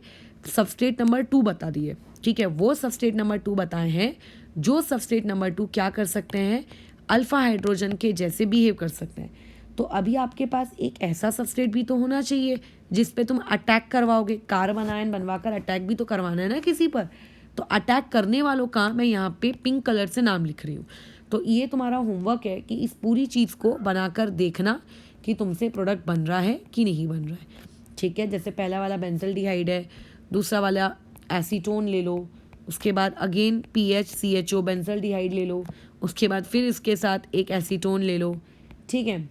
Speaker 1: सबस्ट्रेट नंबर 2 बता दिए, ठीक है। वो सबस्ट्रेट नंबर 2 बताए हैं जो सबस्ट्रेट नंबर 2 क्या कर सकते हैं, अल्फ़ा हाइड्रोजन के जैसे बिहेव कर सकते हैं। तो अभी आपके पास एक ऐसा सबस्ट्रेट भी तो होना चाहिए जिस पे तुम अटैक करवाओगे, कार्बन आयन बनवाकर अटैक भी तो करवाना है ना किसी पर। तो अटैक करने वालों का मैं यहाँ पे पिंक कलर से नाम लिख रही हूँ। तो ये तुम्हारा होमवर्क है कि इस पूरी चीज़ को बनाकर देखना कि तुमसे प्रोडक्ट बन रहा है कि नहीं बन रहा है, ठीक है। जैसे पहला वाला बेंजल्डिहाइड है, दूसरा वाला एसीटोन ले लो, उसके बाद अगेन PHCHO बेंजल्डिहाइड ले लो, उसके बाद फिर इसके साथ एक एसीटोन ले लो, ठीक है।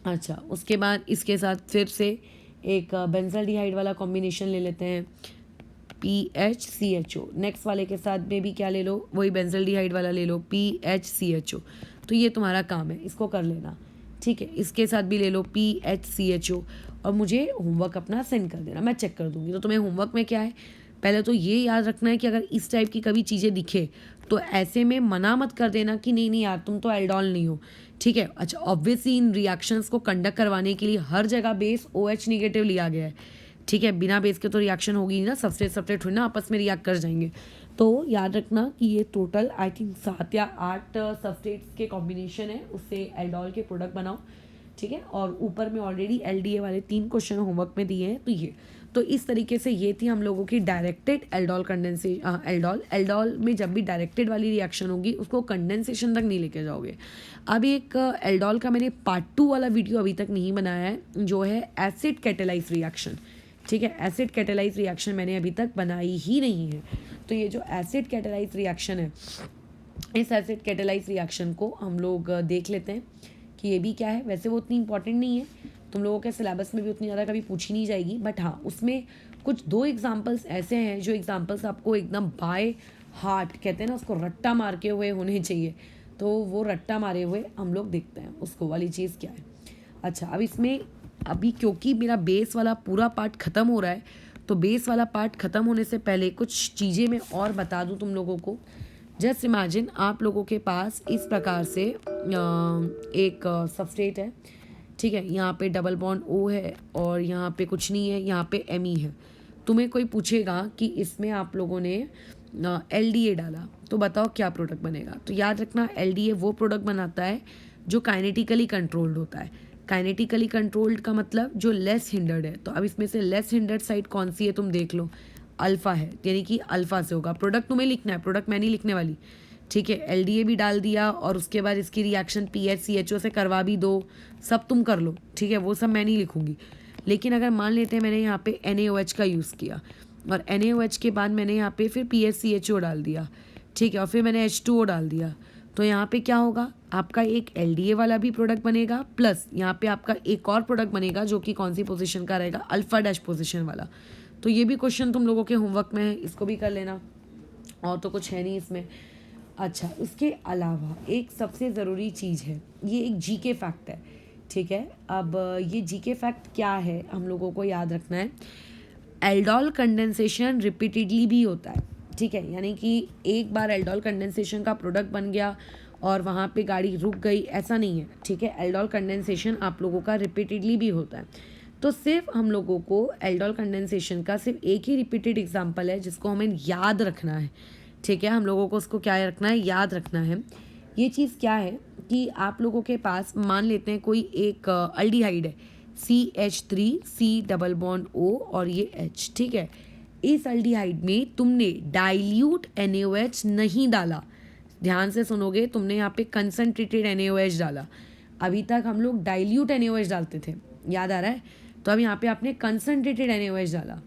Speaker 1: अच्छा, उसके बाद इसके साथ फिर से एक बेंजल्डिहाइड वाला कॉम्बिनेशन ले लेते हैं PHCHO, नेक्स्ट वाले के साथ में भी क्या ले लो, वही बेंजल्डिहाइड वाला ले लो PHCHO। तो ये तुम्हारा काम है, इसको कर लेना, ठीक है। इसके साथ भी ले लो PHCHO और मुझे होमवर्क अपना सेंड कर देना, मैं चेक कर दूंगी। तो तुम्हें होमवर्क में क्या है, पहले तो ये याद रखना है कि अगर इस टाइप की कभी चीज़ें दिखे तो ऐसे में मना मत कर देना कि नहीं नहीं यार तुम तो एल्डोल नहीं हो, ठीक है। अच्छा, ऑब्वियसली इन रिएक्शंस को कंडक्ट करवाने के लिए हर जगह बेस OH नेगेटिव लिया गया है, ठीक है। बिना बेस के तो रिएक्शन होगी ना, सबस्ट्रेट थोड़ी ना आपस में रिएक्ट कर जाएंगे। तो याद रखना कि ये टोटल आई थिंक 7 या 8 सबस्ट्रेट्स के कॉम्बिनेशन है, उससे एल्डोल के प्रोडक्ट बनाओ, ठीक है। और ऊपर में ऑलरेडी LDA वाले 3 क्वेश्चन होमवर्क में दिए हैं। तो ये तो इस तरीके से ये थी हम लोगों की डायरेक्टेड एल्डोल कंडेंसेशन। एल्डोल में जब भी डायरेक्टेड वाली रिएक्शन होगी उसको कंडेंसेशन तक नहीं लेके जाओगे। अब एक एल्डोल का मैंने पार्ट 2 वाला वीडियो अभी तक नहीं बनाया है, जो है एसिड कैटेलाइज रिएक्शन, ठीक है, एसिड कैटालाइज रिएक्शन मैंने अभी तक बनाई ही नहीं है। तो ये जो एसिड कैटालाइज रिएक्शन है, इस एसिड कैटालाइज रिएक्शन को हम लोग देख लेते हैं कि ये भी क्या है। वैसे वो उतनी इंपॉर्टेंट नहीं है, तुम लोगों के सिलेबस में भी उतनी ज़्यादा कभी पूछी नहीं जाएगी, बट हाँ उसमें कुछ 2 एग्जाम्पल्स ऐसे हैं जो एग्जाम्पल्स आपको एकदम बाय हार्ट, कहते हैं ना उसको, रट्टा मार के हुए होने चाहिए। तो वो रट्टा मारे हुए हम लोग देखते हैं उसको वाली चीज़ क्या है। अच्छा, अब इसमें अभी क्योंकि मेरा बेस वाला पूरा पार्ट ख़त्म हो रहा है, तो बेस वाला पार्ट ख़त्म होने से पहले कुछ चीज़ें मैं और बता दूँ तुम लोगों को। जस्ट इमेजिन आप लोगों के पास इस प्रकार से एक सबस्ट्रेट है, ठीक है, यहाँ पे डबल बॉन्ड ओ है और यहाँ पे कुछ नहीं है, यहाँ पे एम ई है। तुम्हें कोई पूछेगा कि इसमें आप लोगों ने एल डी ए डाला, तो बताओ क्या प्रोडक्ट बनेगा। तो याद रखना, एल डी ए वो प्रोडक्ट बनाता है जो काइनेटिकली कंट्रोल्ड होता है। काइनेटिकली कंट्रोल्ड का मतलब जो लेस हिंडर्ड है। तो अब इसमें से लेस हिंडर्ड साइड कौन सी है तुम देख लो, अल्फ़ा है, यानी कि अल्फ़ा से होगा। प्रोडक्ट तुम्हें लिखना है, प्रोडक्ट मैं नहीं लिखने वाली, ठीक है। एल डी ए भी डाल दिया और उसके बाद इसकी reaction P H C H O से करवा भी दो, सब तुम कर लो, ठीक है, वो सब मैं नहीं लिखूंगी। लेकिन अगर मान लेते हैं मैंने यहाँ पे NaOH का यूज़ किया और NaOH के बाद मैंने यहाँ पे फिर PHCHO डाल दिया, ठीक है, और फिर मैंने H2O डाल दिया, तो यहाँ पे क्या होगा, आपका एक LDA वाला भी प्रोडक्ट बनेगा, प्लस यहाँ पे आपका एक और प्रोडक्ट बनेगा जो कि कौन सी पोजीशन का रहेगा, अल्फ़ा डैश पोजीशन वाला। तो ये भी क्वेश्चन तुम लोगों के होमवर्क में है, इसको भी कर लेना, और तो कुछ है नहीं इसमें। अच्छा, उसके अलावा एक सबसे ज़रूरी चीज़ है, ये एक जीके फैक्ट है, ठीक है। अब ये जीके फैक्ट क्या है हम लोगों को याद रखना है। एल्डोल कंडेंसेशन रिपीटेडली भी होता है, ठीक है, यानी कि एक बार एल्डोल कंडेंसेशन का प्रोडक्ट बन गया और वहाँ पे गाड़ी रुक गई, ऐसा नहीं है, ठीक है। एल्डोल कंडेंसेशन आप लोगों का रिपीटेडली भी होता है। तो सिर्फ हम लोगों को एल्डोल कंडेंसेशन का सिर्फ एक ही रिपीटेड एग्जांपल है जिसको हमें याद रखना है, ठीक है। हम लोगों को उसको क्या रखना है, याद रखना है। ये चीज़ क्या है कि आप लोगों के पास मान लेते हैं कोई एक अल्डिहाइड है, CH3C डबल बॉन्ड O और ये H, ठीक है। इस अल्डिहाइड में तुमने डाइल्यूट NaOH नहीं डाला, ध्यान से सुनोगे, तुमने यहाँ पे कंसनट्रेटेड NaOH डाला। अभी तक हम लोग डाइल्यूट NaOH डालते थे, याद आ रहा है, तो अब यहाँ पे आपने कंसनट्रेटेड NaOH डाला,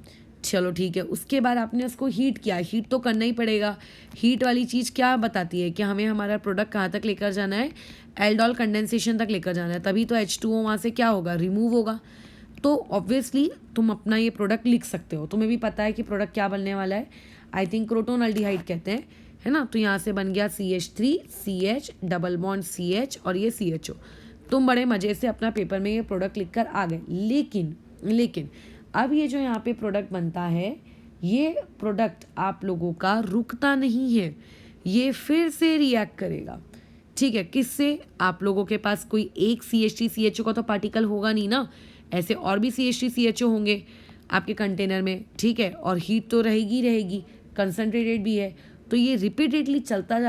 Speaker 1: चलो ठीक है। उसके बाद आपने उसको हीट किया, हीट तो करना ही पड़ेगा। हीट वाली चीज़ क्या बताती है कि हमें हमारा प्रोडक्ट कहाँ तक लेकर जाना है, एल्डोल कंडेंसेशन तक लेकर जाना है, तभी तो H2O वहाँ से क्या होगा, रिमूव होगा। तो ऑब्वियसली तुम अपना ये प्रोडक्ट लिख सकते हो, तुम्हें भी पता है कि प्रोडक्ट क्या बनने वाला है, आई थिंक क्रोटोन अल्डिहाइड कहते हैं, है ना। तो यहाँ से बन गया CH3CH डबल बॉन्ड CH और ये CHO। तुम बड़े मज़े से अपना पेपर में ये प्रोडक्ट लिख कर आ गए। लेकिन अब ये जो यहाँ पे प्रोडक्ट बनता है, ये प्रोडक्ट आप लोगों का रुकता नहीं है, ये फिर से रिएक्ट करेगा, ठीक है। किससे, आप लोगों के पास कोई एक CH3CHO का तो पार्टिकल होगा नहीं ना, ऐसे और भी CH3CHO होंगे आपके कंटेनर में, ठीक है, और हीट तो रहेगी, कंसनट्रेटेड भी है, तो ये रिपीटेडली चलता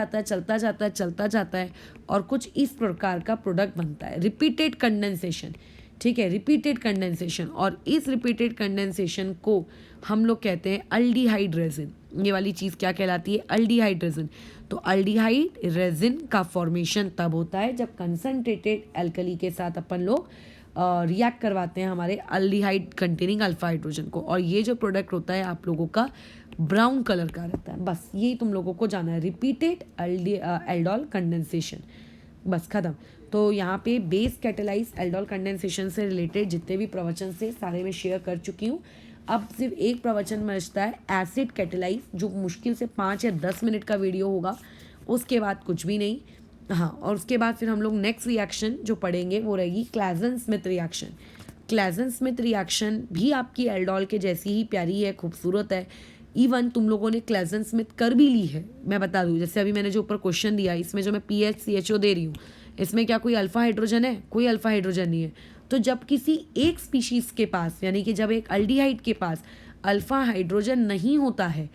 Speaker 1: जाता है और कुछ इस प्रकार का प्रोडक्ट बनता है, रिपीटेड कंडेंसेशन, ठीक है, रिपीटेड कंडेंसेशन। और इस रिपीटेड कंडेंसेशन को हम लोग कहते हैं अल्डिहाइड रेजिन। ये वाली चीज़ क्या कहलाती है, अल्डिहाइड रेजिन। तो अल्डिहाइड रेजिन का फॉर्मेशन तब होता है जब कंसनट्रेटेड एल्कली के साथ अपन लोग रिएक्ट करवाते हैं हमारे अल्डिहाइड कंटेनिंग अल्फा हाइड्रोजन को, और ये जो प्रोडक्ट होता है आप लोगों का ब्राउन कलर का रहता है। बस यही तुम लोगों को जाना है, रिपीटेड एल्डोल कंडेंसेशन, बस खत्म। तो यहाँ पे बेस कैटेलाइज एल्डोल कंडेंसेशन से रिलेटेड जितने भी प्रवचन से सारे मैं शेयर कर चुकी हूँ। अब सिर्फ एक प्रवचन बचता है, एसिड कैटेलाइज, जो मुश्किल से 5 या 10 मिनट का वीडियो होगा, उसके बाद कुछ भी नहीं। हाँ, और उसके बाद फिर हम लोग नेक्स्ट रिएक्शन जो पढ़ेंगे वो रहेगी Klaasen Smith reaction. Klaasen Smith reaction भी आपकी एल्डोल के जैसी ही प्यारी है, खूबसूरत है। इवन तुम लोगों ने क्लासन स्मिथ कर भी ली है, मैं बता दूँ, जैसे अभी मैंने जो ऊपर क्वेश्चन दिया, इसमें जो मैं PHCHO दे रही हूँ, इसमें क्या कोई अल्फा हाइड्रोजन है, कोई अल्फा हाइड्रोजन नहीं है। तो जब किसी एक स्पीशीज़ के पास, यानी कि जब एक अल्डिहाइड के पास अल्फा हाइड्रोजन नहीं होता है,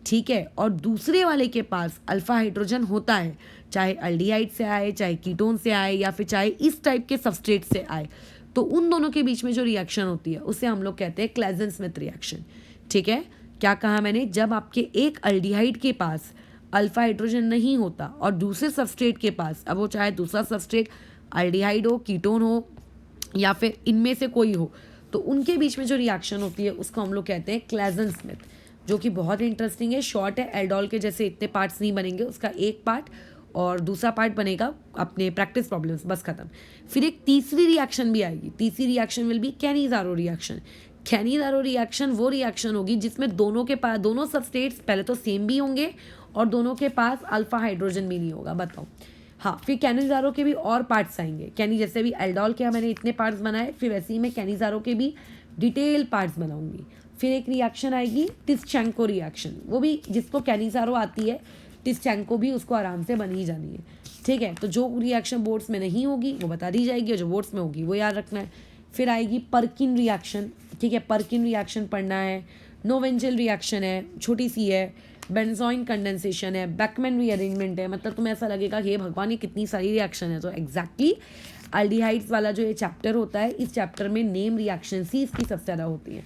Speaker 1: ठीक है, और दूसरे वाले के पास अल्फा हाइड्रोजन होता है, चाहे अल्डिहाइड से आए, चाहे कीटोन से आए, या फिर चाहे इस टाइप के सबस्ट्रेट से आए, तो उन दोनों के बीच में जो रिएक्शन होती है उसे हम लोग कहते हैं क्लासन स्मिथ रिएक्शन, ठीक है। क्या कहा मैंने, जब आपके एक अल्डिहाइड के पास अल्फा हाइड्रोजन नहीं होता और दूसरे सबस्ट्रेट के पास, अब वो चाहे दूसरा सबस्ट्रेट अल्डिहाइड हो, कीटोन हो, या फिर इनमें से कोई हो, तो तो उनके बीच में जो रिएक्शन होती है उसको हम लोग कहते हैं क्लेजन स्मिथ, जो कि बहुत इंटरेस्टिंग है, शॉर्ट है, एल्डोल के जैसे इतने पार्ट्स नहीं बनेंगे, उसका एक पार्ट और दूसरा पार्ट बनेगा अपने प्रैक्टिस प्रॉब्लम्स, बस खत्म। फिर एक तीसरी रिएक्शन भी आएगी, तीसरी reaction will be Cannizzaro reaction. Cannizzaro reaction वो रिएक्शन होगी जिसमें दोनों के पास, दोनों सबस्टेट्स पहले तो सेम भी होंगे और दोनों के पास अल्फा हाइड्रोजन भी नहीं होगा। बताओ, हाँ, फिर कैनिज़ारो के भी और पार्ट्स आएंगे। कैनी जैसे भी एल्डोल के मैंने इतने पार्ट्स बनाए, फिर वैसे ही मैं कैनिज़ारो के भी डिटेल पार्ट्स बनाऊंगी। फिर एक रिएक्शन आएगी टिस्चेंको रिएक्शन, वो भी जिसको कैनिज़ारो आती है, टिस्चेंको भी उसको आराम से बन ही जानी है। ठीक है, तो जो रिएक्शन बोर्ड्स में नहीं होगी वो बता दी जाएगी और जो बोर्ड्स में होगी वो याद रखना है। फिर आएगी पर्किन रिएक्शन। ठीक है, पर्किन रिएक्शन पढ़ना है। नोवेंजल रिएक्शन है, छोटी सी है। बेंजोइन कंडेंसेशन है, बैकमैन रीअरेंजमेंट है। मतलब तुम्हें ऐसा लगेगा कि ये भगवान ये कितनी सारी रिएक्शन है। तो एग्जैक्टली अल्डिहाइड्स वाला जो ये चैप्टर होता है, इस चैप्टर में नेम रिएक्शन ही इसकी सबसे ज़्यादा होती है।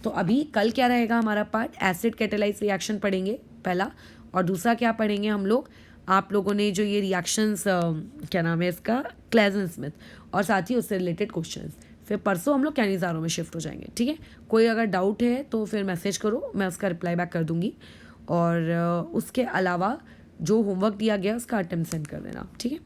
Speaker 1: तो अभी कल क्या रहेगा हमारा पार्ट, एसिड कैटेलाइज रिएक्शन पढ़ेंगे पहला, और दूसरा क्या पढ़ेंगे हम लोग, आप लोगों ने जो ये रिएक्शंस क्या नाम है इसका, क्लेजन स्मिथ, और साथ ही उससे रिलेटेड क्वेश्चंस। फिर परसों हम लोग कैनिज़ारो में शिफ्ट हो जाएंगे। ठीक है, कोई अगर डाउट है तो फिर मैसेज करो, मैं उसका रिप्लाई बैक कर दूंगी। और उसके अलावा जो होमवर्क दिया गया उसका अटेम्प्ट सेंड कर देना। ठीक है।